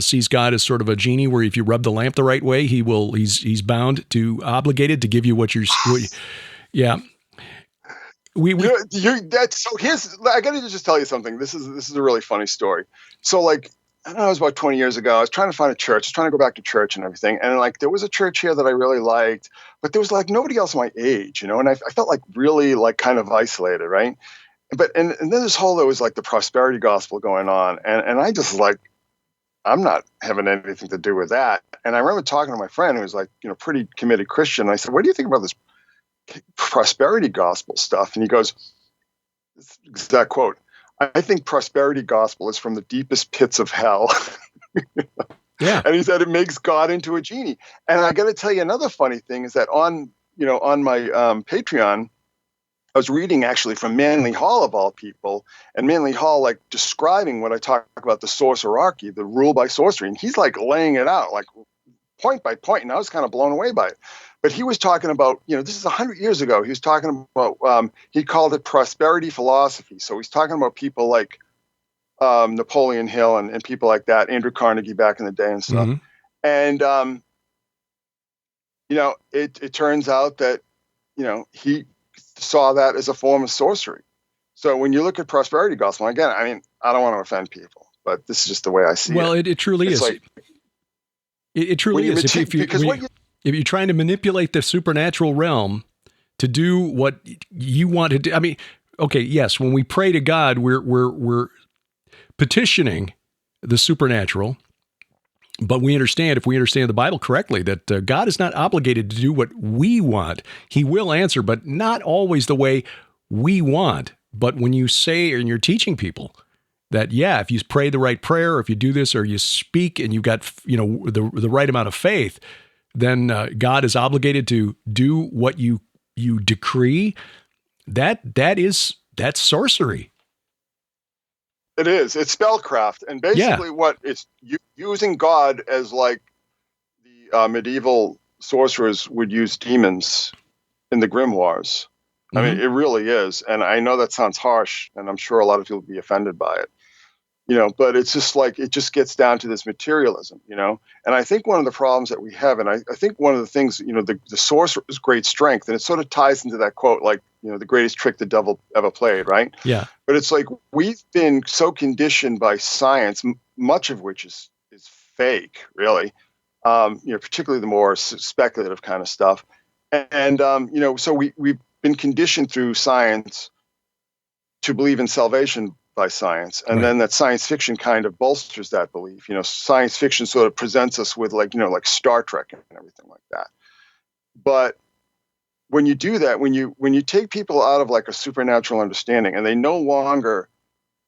Sees God as sort of a genie, where if you rub the lamp the right way, he's bound to, obligated to give you what you're. Yeah. So I got to just tell you something. This is a really funny story. So like, I don't know, it was about 20 years ago. I was trying to find a church. I was trying to go back to church and everything. And like, there was a church here that I really liked, but there was like nobody else my age, and I felt like really like kind of isolated. Right. And then there was like the prosperity gospel going on. And I just like, I'm not having anything to do with that. And I remember talking to my friend who was like, pretty committed Christian. And I said, what do you think about this prosperity gospel stuff? And he goes, this exact quote, I think prosperity gospel is from the deepest pits of hell. Yeah. And he said it makes God into a genie. And I got to tell you another funny thing is that on my Patreon, I was reading actually from Manly Hall of all people, and Manly Hall like describing what I talk about, the sorcerarchy, the rule by sorcery. And he's like laying it out like point by point. And I was kind of blown away by it. But he was talking about, this is 100 years ago. He was talking about, he called it prosperity philosophy. So he's talking about people like Napoleon Hill and people like that, Andrew Carnegie back in the day and stuff. Mm-hmm. And, it turns out that, he saw that as a form of sorcery. So when you look at prosperity gospel, again, I mean, I don't want to offend people, but this is just the way I see it. Well, it truly is. Like, it truly is. If you're trying to manipulate the supernatural realm to do what you want to do, I mean, okay, yes, when we pray to God, we're petitioning the supernatural, but if we understand the Bible correctly, that God is not obligated to do what we want. He will answer, but not always the way we want. But when you say, and you're teaching people that, if you pray the right prayer, or if you do this, or you speak and you've got, the right amount of faith, then God is obligated to do what you decree. That's sorcery. It is. It's spellcraft, and basically what it's using God as like the medieval sorcerers would use demons in the grimoires. Mm-hmm. I mean, it really is. And I know that sounds harsh, and I'm sure a lot of people will be offended by it. But it's just like, it just gets down to this materialism, and I think one of the problems that we have, and I think one of the things, the sorcerer's great strength, and it sort of ties into that quote, like, the greatest trick the devil ever played, right? Yeah. But it's like, we've been so conditioned by science, much of which is fake, really, particularly the more speculative kind of stuff. And so we've been conditioned through science to believe in salvation by science. And then that science fiction kind of bolsters that belief. Science fiction sort of presents us with like Star Trek and everything like that. But when you do that, when you take people out of like a supernatural understanding, and they no longer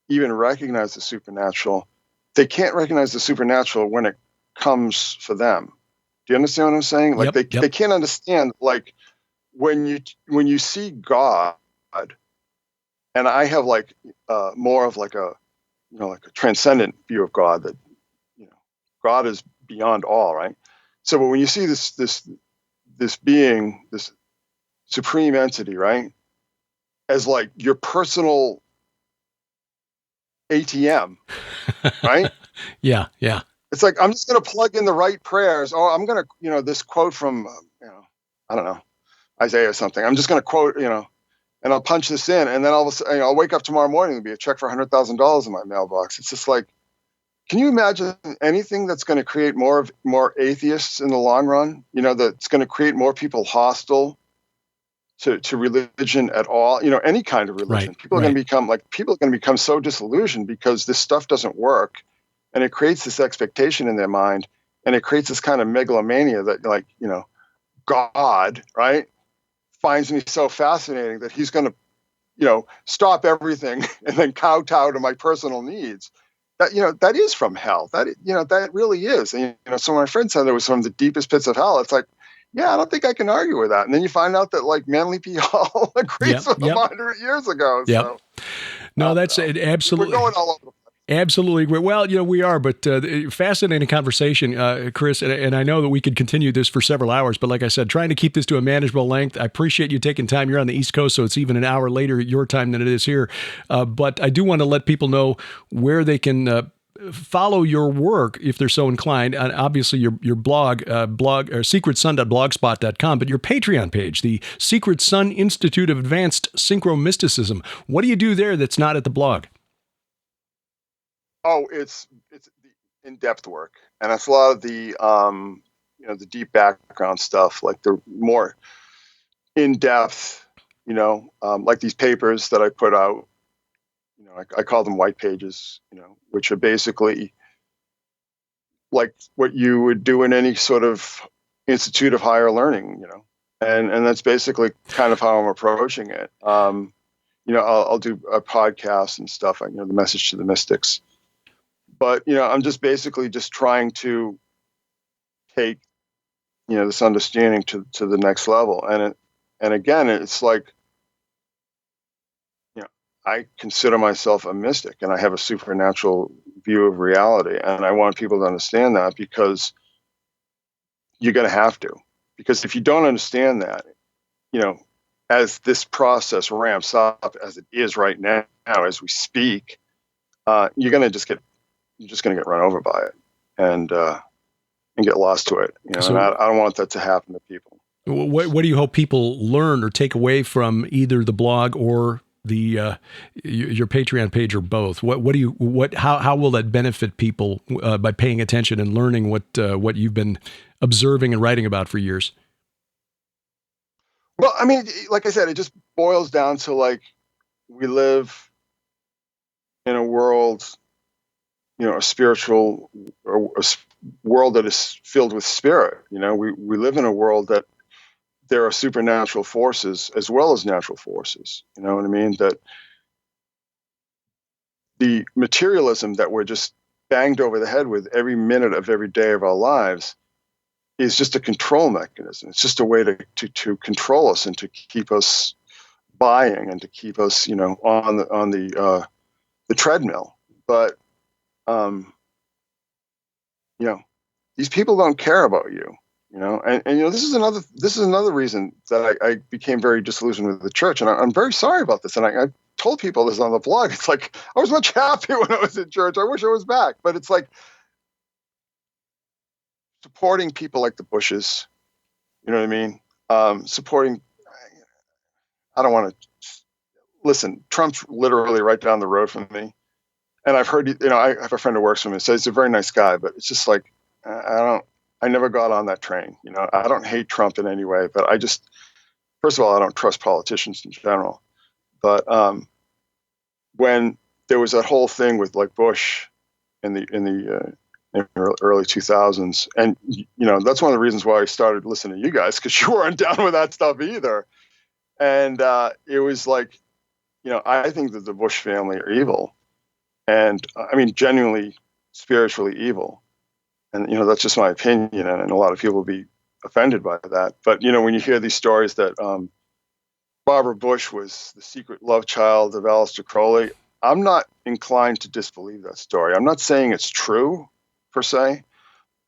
even recognize the supernatural, they can't recognize the supernatural when it comes for them. Do you understand what I'm saying? Like they can't understand, like when you see God, and I have like more of like a transcendent view of God, that God is beyond all, right? So when you see this being, this supreme entity, right, as like your personal ATM, right? Yeah. It's like, I'm just going to plug in the right prayers. Oh, I'm going to, this quote from, I don't know, Isaiah or something. I'm just going to quote, and I'll punch this in, and then all of a sudden, I'll wake up tomorrow morning and be a check for $100,000 in my mailbox. It's just like, can you imagine anything that's going to create more atheists in the long run? That's going to create more people hostile to religion at all. Any kind of religion. Right, people are going to become so disillusioned because this stuff doesn't work, and it creates this expectation in their mind, and it creates this kind of megalomania that, like, God, right, finds me so fascinating that he's going to, stop everything and then kowtow to my personal needs. That, that is from hell. That really is. And, so when my friend said it was from the deepest pits of hell, it's like, yeah, I don't think I can argue with that. And then you find out that like Manly P. Hall agrees with them 100 years ago. Yep. So, no, that's it. Absolutely. We're going all over the place. Absolutely. Well, we are, but fascinating conversation, Chris, and I know that we could continue this for several hours, but like I said, trying to keep this to a manageable length. I appreciate you taking time. You're on the East Coast, so it's even an hour later your time than it is here. But I do want to let people know where they can follow your work if they're so inclined. Obviously, your blog, secretsun.blogspot.com, but your Patreon page, the Secret Sun Institute of Advanced Synchromysticism. What do you do there that's not at the blog? Oh, it's the in-depth work, and it's a lot of the the deep background stuff, like the more in-depth, like these papers that I put out. I call them white pages, which are basically like what you would do in any sort of institute of higher learning, and that's basically kind of how I'm approaching it. I'll do a podcast and stuff, the Message to the Mystics. But, I'm just basically just trying to take, this understanding to the next level. And again, it's like, I consider myself a mystic and I have a supernatural view of reality. And I want people to understand that because you're going to have to. Because if you don't understand that, as this process ramps up, as it is right now, as we speak, you're just going to get run over by it and get lost to it. So, and I don't want that to happen to people. What do you hope people learn or take away from either the blog or the your Patreon page or both? How will that benefit people by paying attention and learning what you've been observing and writing about for years? Well, I mean, like I said, it just boils down to like we live in a world, a spiritual, a world that is filled with spirit. We live in a world that there are supernatural forces as well as natural forces. You know what I mean? That the materialism that we're just banged over the head with every minute of every day of our lives is just a control mechanism. It's just a way to control us and to keep us buying and to keep us, on the treadmill. But these people don't care about you, and this is another reason that I became very disillusioned with the church, and I'm very sorry about this. And I told people this on the blog. It's like I was much happier when I was in church. I wish I was back, but it's like supporting people like the Bushes, you know what I mean? Supporting. I don't want to listen. Trump's literally right down the road from me. And I've heard, I have a friend who works for me, says he's a very nice guy, but it's just like, I never got on that train. I don't hate Trump in any way, but first of all, I don't trust politicians in general. But when there was that whole thing with like Bush in the early 2000s, and, that's one of the reasons why I started listening to you guys, because you weren't down with that stuff either. And it was like, I think that the Bush family are evil. And I mean, genuinely spiritually evil. And, that's just my opinion. And a lot of people will be offended by that. But, when you hear these stories that Barbara Bush was the secret love child of Aleister Crowley, I'm not inclined to disbelieve that story. I'm not saying it's true per se,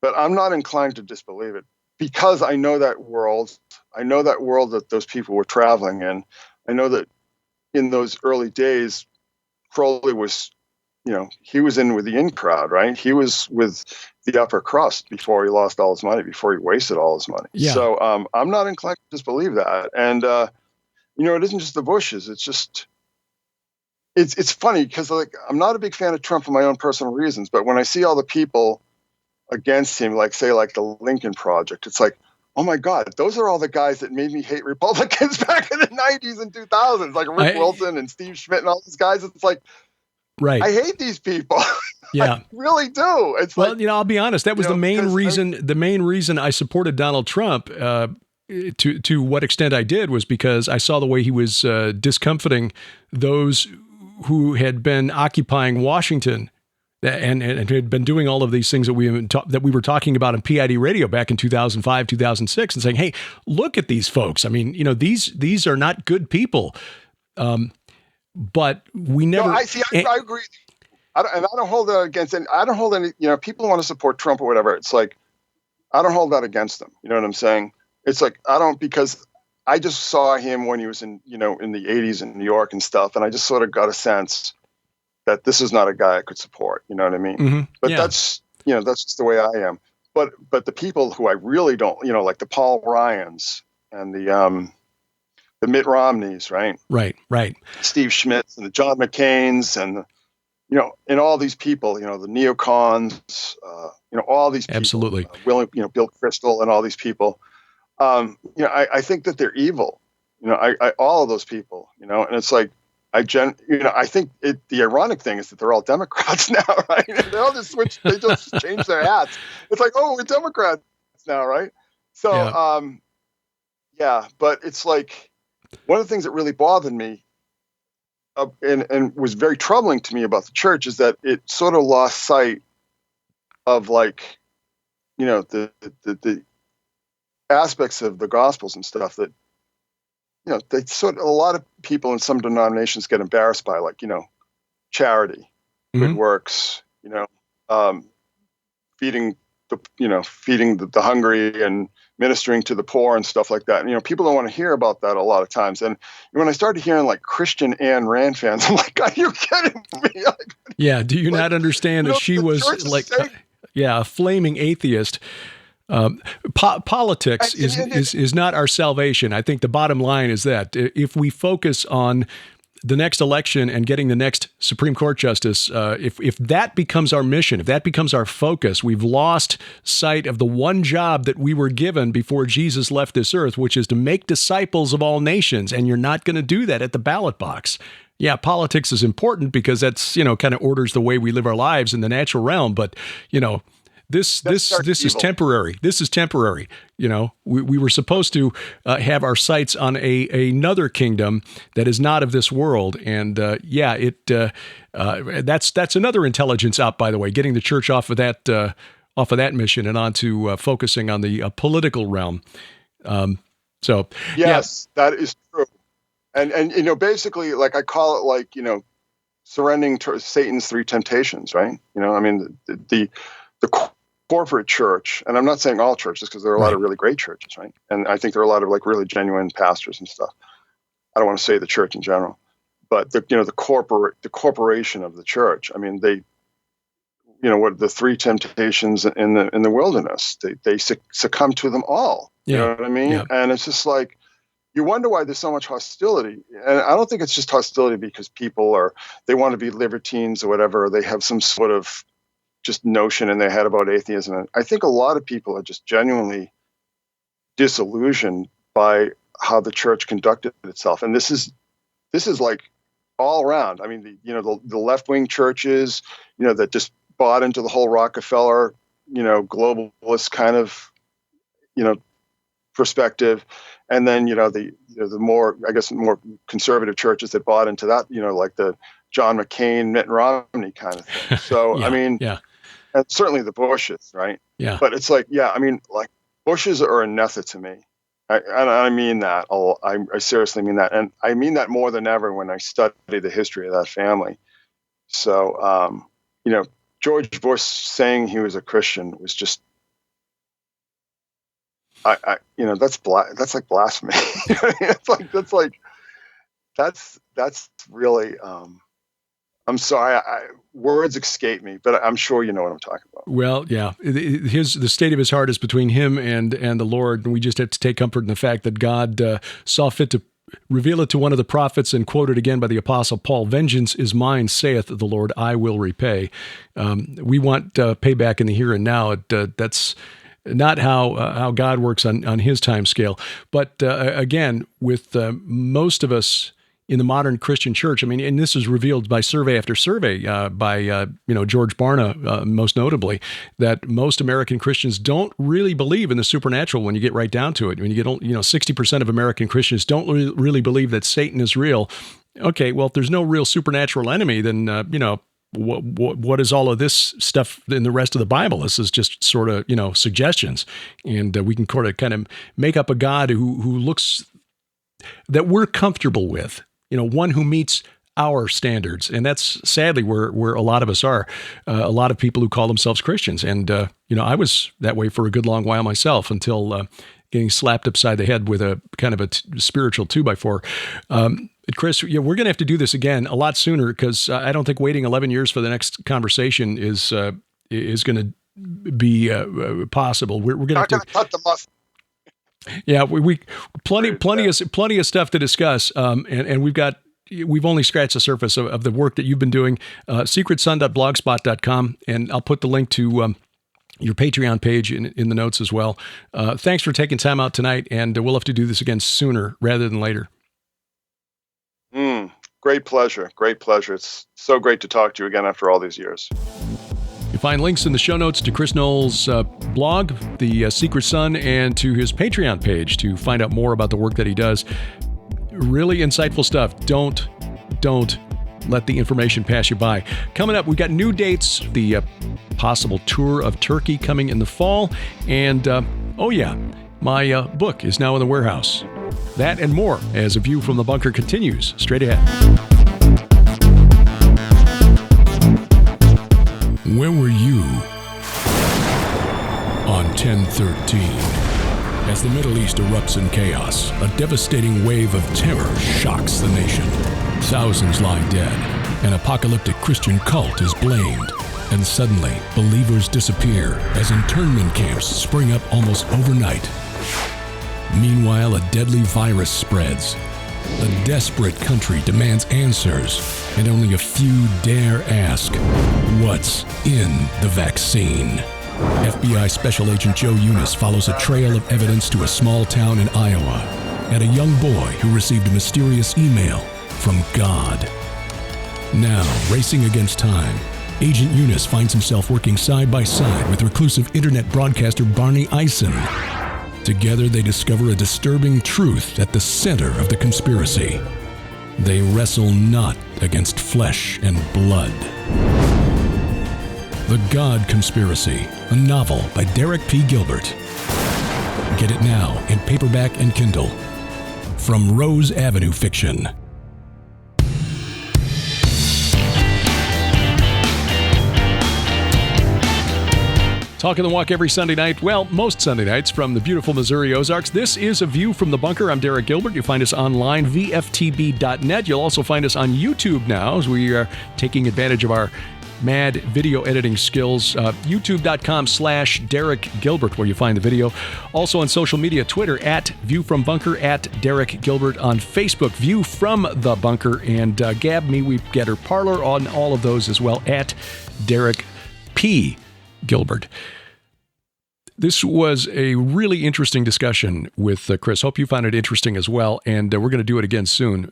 but I'm not inclined to disbelieve it because I know that world. I know that world that those people were traveling in. I know that in those early days, Crowley was, he was in with the in crowd, right? He was with the upper crust before he lost all his money, before he wasted all his money. Yeah. So I'm not inclined to disbelieve that. And, it isn't just the Bushes. It's just, it's funny because like, I'm not a big fan of Trump for my own personal reasons, but when I see all the people against him, like say like the Lincoln Project, it's like, oh my God, those are all the guys that made me hate Republicans back in the 90s and 2000s, like Rick Wilson and Steve Schmidt and all these guys. It's like, right. I hate these people. Yeah, I really do. It's well, I'll be honest. That was the main reason. The main reason I supported Donald Trump to what extent I did was because I saw the way he was discomfiting those who had been occupying Washington and had been doing all of these things that we were talking about on PID radio back in 2005, 2006, and saying, "Hey, look at these folks. I mean, these are not good people." But we never. No, I agree. I don't hold that against any. I don't hold any. People want to support Trump or whatever. It's like I don't hold that against them. You know what I'm saying? It's like I don't, because I just saw him when he was in the 80s in New York and stuff, and I just sort of got a sense that this is not a guy I could support. You know what I mean? Mm-hmm. But that's just the way I am. But the people who I really don't, like the Paul Ryans and the Mitt Romneys, right? Right. Steve Schmitz and the John McCains and and all these people, the neocons, all these people, absolutely, Bill Kristol and all these people. I think that they're evil. I all of those people, and it's like I think the ironic thing is that they're all Democrats now, right? They all just switch. They just change their hats. It's like, oh, we're Democrats now, right? So, but it's like one of the things that really bothered me and was very troubling to me about the church is that it sort of lost sight of the aspects of the Gospels and stuff that they sort of, a lot of people in some denominations get embarrassed by, like charity, good works, feeding the hungry and ministering to the poor and stuff like that. And, people don't want to hear about that a lot of times. And when I started hearing like Christian Ayn Rand fans, I'm like, are you kidding me? Yeah. Do you not understand that she was like, a flaming atheist? Politics is not our salvation. I think the bottom line is that if we focus on the next election and getting the next Supreme Court justice, if that becomes our mission, if that becomes our focus, we've lost sight of the one job that we were given before Jesus left this earth, which is to make disciples of all nations. And you're not going to do that at the ballot box. Yeah, politics is important because that's, kind of orders the way we live our lives in the natural realm. But, this is temporary. This is temporary. We were supposed to have our sights on another kingdom that is not of this world, and that's another intelligence out, by the way, getting the church off of that mission and onto focusing on the political realm. Yes, that is true, and basically, like I call it, like surrendering to Satan's three temptations, right? The corporate church, and I'm not saying all churches because there are a lot of really great churches, right? And I think there are a lot of like really genuine pastors and stuff. I don't want to say the church in general, but the corporation of the church. I mean, they, what the three temptations in the wilderness, they succumb to them all. You know what I mean? Yeah. And it's just like you wonder why there's so much hostility. And I don't think it's just hostility because people they want to be libertines or whatever. Or they have some sort of just notion in their head about atheism. I think a lot of people are just genuinely disillusioned by how the church conducted itself. And this is like all around. I mean, the left-wing churches, that just bought into the whole Rockefeller, globalist kind of, perspective. And then, the more, I guess, more conservative churches that bought into that, like the John McCain, Mitt Romney kind of thing. So, and certainly the Bushes, right? Yeah. But it's like, like Bushes are a nether to me. I mean that. I seriously mean that. And I mean that more than ever when I study the history of that family. So, George Bush saying he was a Christian was just, that's like blasphemy. that's really, I'm sorry, words escape me, but I'm sure you know what I'm talking about. Well, yeah, the state of his heart is between him and the Lord, and we just have to take comfort in the fact that God saw fit to reveal it to one of the prophets and quoted again by the Apostle Paul, "Vengeance is mine, saith the Lord, I will repay." We want payback in the here and now. That's not how God works on his time scale. But again, with most of us in the modern Christian church. I mean, and this is revealed by survey after survey by George Barna, most notably, that most American Christians don't really believe in the supernatural when you get right down to it. When you get 60% of American Christians don't really believe that Satan is real. Okay, well, if there's no real supernatural enemy, then what is all of this stuff in the rest of the Bible? This is just sort of suggestions, and we can kind of make up a God who looks that we're comfortable with. One who meets our standards. And that's sadly where a lot of us are. A lot of people who call themselves Christians. And, I was that way for a good long while myself until getting slapped upside the head with a kind of a spiritual 2x4. Chris, we're going to have to do this again a lot sooner because I don't think waiting 11 years for the next conversation is going to be possible. We're going to have to cut the mustard. Yeah, we plenty of stuff to discuss, and we've only scratched the surface of the work that you've been doing. secretsun.blogspot.com, and I'll put the link to your Patreon page in the notes as well. Thanks for taking time out tonight, and we'll have to do this again sooner rather than later. Great pleasure. It's so great to talk to you again after all these years. You find links in the show notes to Chris Knowles' blog, The Secret Sun, and to his Patreon page to find out more about the work that he does. Really insightful stuff. Don't let the information pass you by. Coming up, we've got new dates, the possible tour of Turkey coming in the fall, and my book is now in the warehouse. That and more as A View from the Bunker continues straight ahead. Where were you on 10/13? As the Middle East erupts in chaos, a devastating wave of terror shocks the nation. Thousands lie dead. An apocalyptic Christian cult is blamed. And suddenly, believers disappear as internment camps spring up almost overnight. Meanwhile, a deadly virus spreads. A desperate country demands answers, and only a few dare ask, what's in the vaccine? FBI Special Agent Joe Eunice follows a trail of evidence to a small town in Iowa and a young boy who received a mysterious email from God. Now, racing against time, Agent Eunice finds himself working side by side with reclusive internet broadcaster Barney Eisen. Together, they discover a disturbing truth at the center of the conspiracy. They wrestle not against flesh and blood. The God Conspiracy, a novel by Derek P. Gilbert. Get it now in paperback and Kindle. From Rose Avenue Fiction. Talking the Walk every Sunday night, well, most Sunday nights from the beautiful Missouri Ozarks. This is A View from the Bunker. I'm Derek Gilbert. You find us online, VFTB.net. You'll also find us on YouTube now as we are taking advantage of our mad video editing skills. YouTube.com/Derek Gilbert, where you find the video. Also on social media, Twitter @ViewFromBunker, @Derek Gilbert. On Facebook, View from the Bunker. And Gab, Me, Weep, Getter, Parlor on all of those as well, @Derek P. Gilbert. This was a really interesting discussion with Chris. Hope you found it interesting as well, and we're going to do it again soon.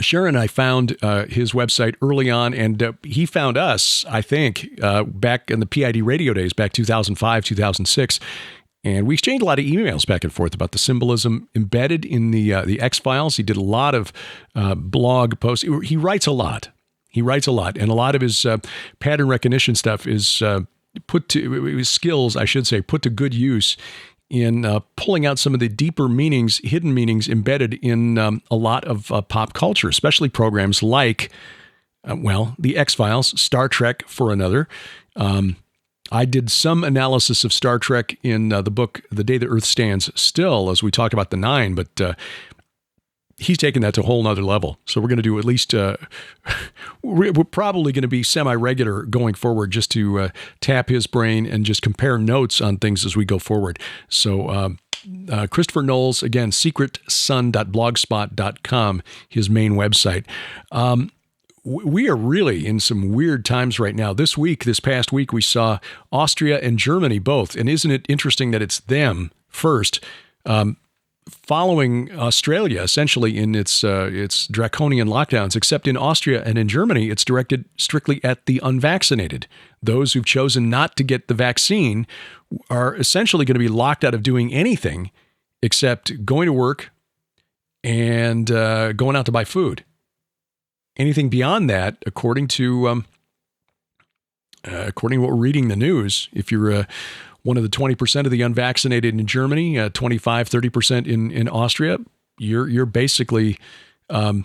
Sharon and I found his website early on, and he found us, I think, back in the PID radio days, back 2005, 2006, and we exchanged a lot of emails back and forth about the symbolism embedded in the X-Files. He did a lot of blog posts. He writes a lot. And a lot of his pattern recognition stuff is put to good use in pulling out some of the deeper meanings, hidden meanings embedded in a lot of pop culture, especially programs like, the X-Files, Star Trek for another. I did some analysis of Star Trek in the book The Day the Earth Stands Still, as we talked about the Nine, but he's taken that to a whole nother level. So we're going to do at least, we're probably going to be semi-regular going forward just to tap his brain and just compare notes on things as we go forward. So Christopher Knowles, again, secretsun.blogspot.com, his main website. We are really in some weird times right now. This past week, we saw Austria and Germany both. And isn't it interesting that it's them first? following Australia essentially in its draconian lockdowns, except in Austria and in Germany, it's directed strictly at the unvaccinated. Those who've chosen not to get the vaccine are essentially going to be locked out of doing anything except going to work and going out to buy food. Anything beyond that, according to what we're reading in the news, if you're one of the 20% of the unvaccinated in Germany, 25-30% in Austria, you're basically, I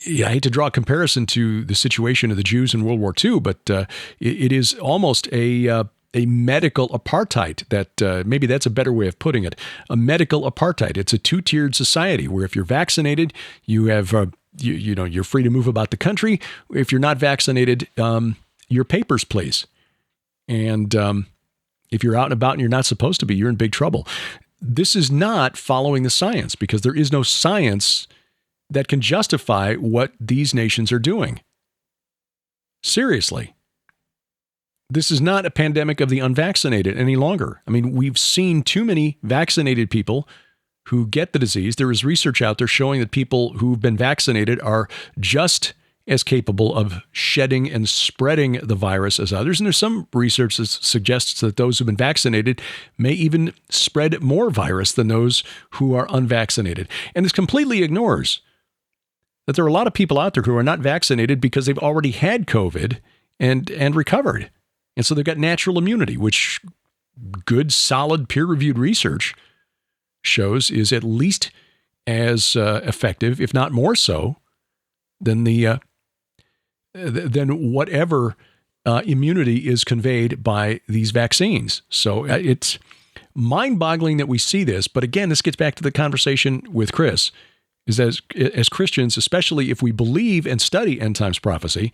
hate to draw a comparison to the situation of the Jews in World War II, but it is almost a medical apartheid. That maybe that's a better way of putting it. A medical apartheid. It's a two-tiered society where if you're vaccinated, you have you're free to move about the country. If you're not vaccinated, your papers, please. And if you're out and about and you're not supposed to be, you're in big trouble. This is not following the science because there is no science that can justify what these nations are doing. Seriously. This is not a pandemic of the unvaccinated any longer. I mean, we've seen too many vaccinated people who get the disease. There is research out there showing that people who've been vaccinated are just as capable of shedding and spreading the virus as others. And there's some research that suggests that those who've been vaccinated may even spread more virus than those who are unvaccinated. And this completely ignores that there are a lot of people out there who are not vaccinated because they've already had COVID and recovered. And so they've got natural immunity, which good, solid, peer-reviewed research shows is at least as effective, if not more so, than than whatever immunity is conveyed by these vaccines. So it's mind-boggling that we see this. But again, this gets back to the conversation with Chris, is that as Christians, especially if we believe and study end times prophecy,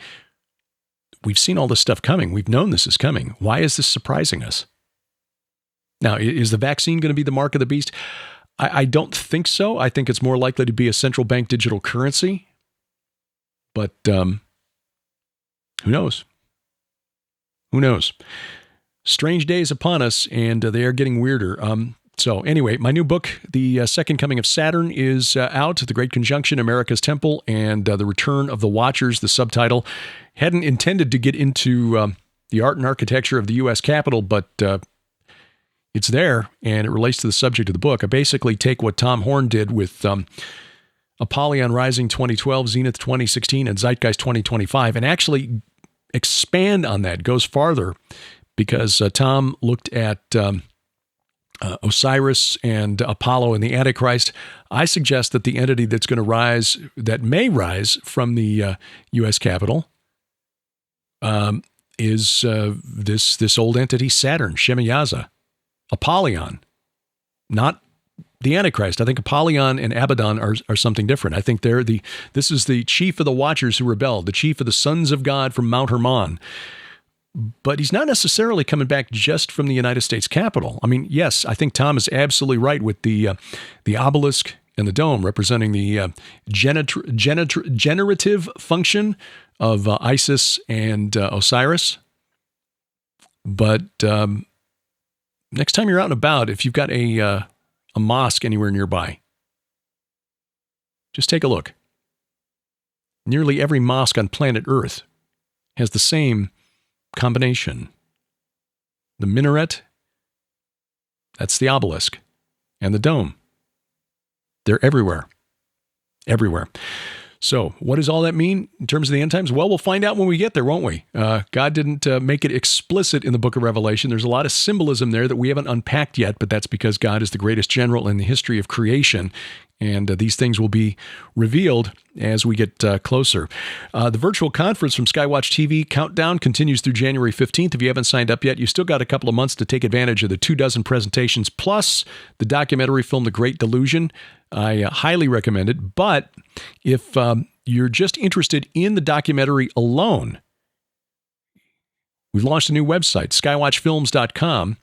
we've seen all this stuff coming. We've known this is coming. Why is this surprising us? Now, is the vaccine going to be the mark of the beast? I don't think so. I think it's more likely to be a central bank digital currency. But who knows? Who knows? Strange days upon us, and they are getting weirder. So anyway, my new book, The Second Coming of Saturn, is out. The Great Conjunction, America's Temple, and The Return of the Watchers, the subtitle. Hadn't intended to get into the art and architecture of the U.S. Capitol, but it's there, and it relates to the subject of the book. I basically take what Tom Horn did with Apollyon Rising 2012, Zenith 2016, and Zeitgeist 2025, and actually expand on that, goes farther, because Tom looked at Osiris and Apollo and the Antichrist. I suggest that the entity that's going to rise, that may rise from the U.S. Capitol, is this old entity, Saturn, Shemayaza, Apollyon, not the Antichrist. I think Apollyon and Abaddon are something different. I think this is the chief of the Watchers who rebelled, the chief of the sons of God from Mount Hermon. But he's not necessarily coming back just from the United States Capitol. I mean, yes, I think Tom is absolutely right with the obelisk and the dome representing the generative function of Isis and Osiris. But next time you're out and about, if you've got a mosque anywhere nearby, just take a look. Nearly every mosque on planet Earth has the same combination. The minaret, that's the obelisk, and the dome. They're everywhere. Everywhere. So what does all that mean in terms of the end times? Well, we'll find out when we get there, won't we? God didn't make it explicit in the book of Revelation. There's a lot of symbolism there that we haven't unpacked yet, but that's because God is the greatest general in the history of creation. And these things will be revealed as we get closer. The virtual conference from SkyWatchTV Countdown continues through January 15th. If you haven't signed up yet, you still got a couple of months to take advantage of the 24 presentations, plus the documentary film, The Great Delusion. I highly recommend it. But if you're just interested in the documentary alone, we've launched a new website, skywatchfilms.com.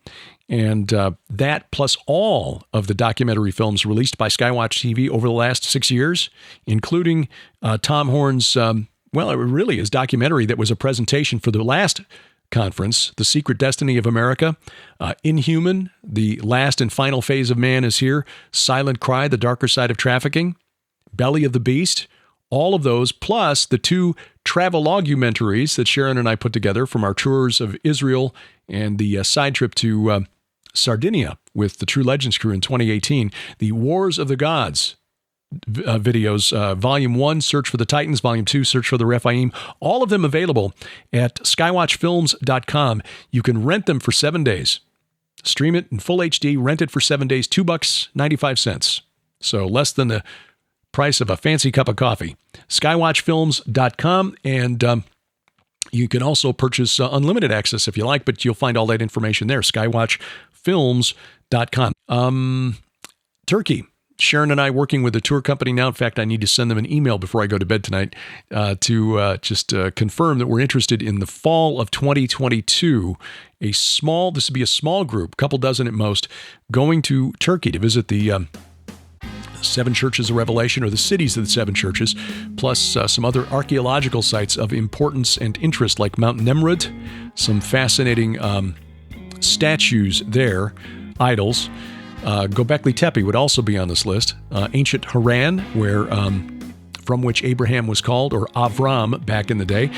And that plus all of the documentary films released by Skywatch TV over the last 6 years, including Tom Horn's, well, it really is documentary that was a presentation for the last Conference, The Secret Destiny of America, Inhuman, The Last and Final Phase of Man is here, Silent Cry, The Darker Side of Trafficking, Belly of the Beast, all of those, plus the 2 travelogumentaries that Sharon and I put together from our tours of Israel and the side trip to Sardinia with the True Legends crew in 2018, the Wars of the Gods videos, Volume 1, Search for the Titans, Volume 2, Search for the Rephaim, all of them available at skywatchfilms.com. You can rent them for 7 days. Stream it in full HD, rent it for 7 days, $2.95. So less than the price of a fancy cup of coffee. skywatchfilms.com, and you can also purchase unlimited access if you like, but you'll find all that information there, skywatchfilms.com. Turkey. Sharon and I working with the tour company now. In fact, I need to send them an email before I go to bed tonight to confirm that we're interested in the fall of 2022. This would be a small group, a couple dozen at most, going to Turkey to visit the 7 churches of Revelation, or the cities of the 7 churches, plus some other archaeological sites of importance and interest like Mount Nemrut, some fascinating statues there, idols. Göbekli Tepe would also be on this list. Ancient Haran, from which Abraham was called, or Avram back in the day.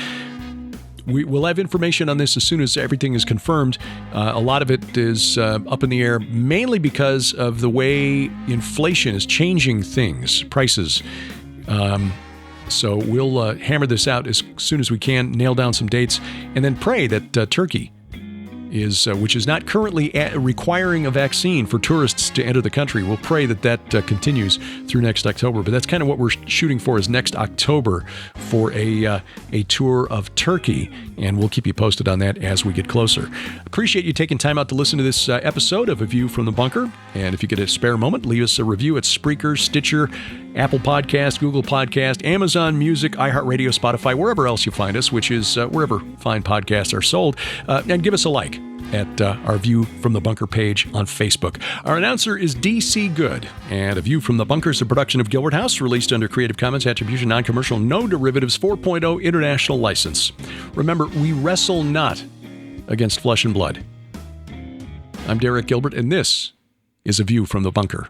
We'll have information on this as soon as everything is confirmed. A lot of it is up in the air, mainly because of the way inflation is changing things, prices. So we'll hammer this out as soon as we can, nail down some dates, and then pray that Turkey which is not currently requiring a vaccine for tourists to enter the country. We'll pray that continues through next October. But that's kind of what we're shooting for, is next October for a tour of Turkey, and we'll keep you posted on that as we get closer. Appreciate you taking time out to listen to this episode of A View from the Bunker. And if you get a spare moment, leave us a review at Spreaker, Stitcher, Apple Podcast, Google Podcast, Amazon Music, iHeartRadio, Spotify, wherever else you find us, which is wherever fine podcasts are sold, and give us a like at our View from the Bunker page on Facebook. Our announcer is D.C. Good, and A View from the Bunker is a production of Gilbert House, released under Creative Commons Attribution, Non-Commercial, No Derivatives 4.0 International License. Remember, we wrestle not against flesh and blood. I'm Derek Gilbert, and this is A View from the Bunker.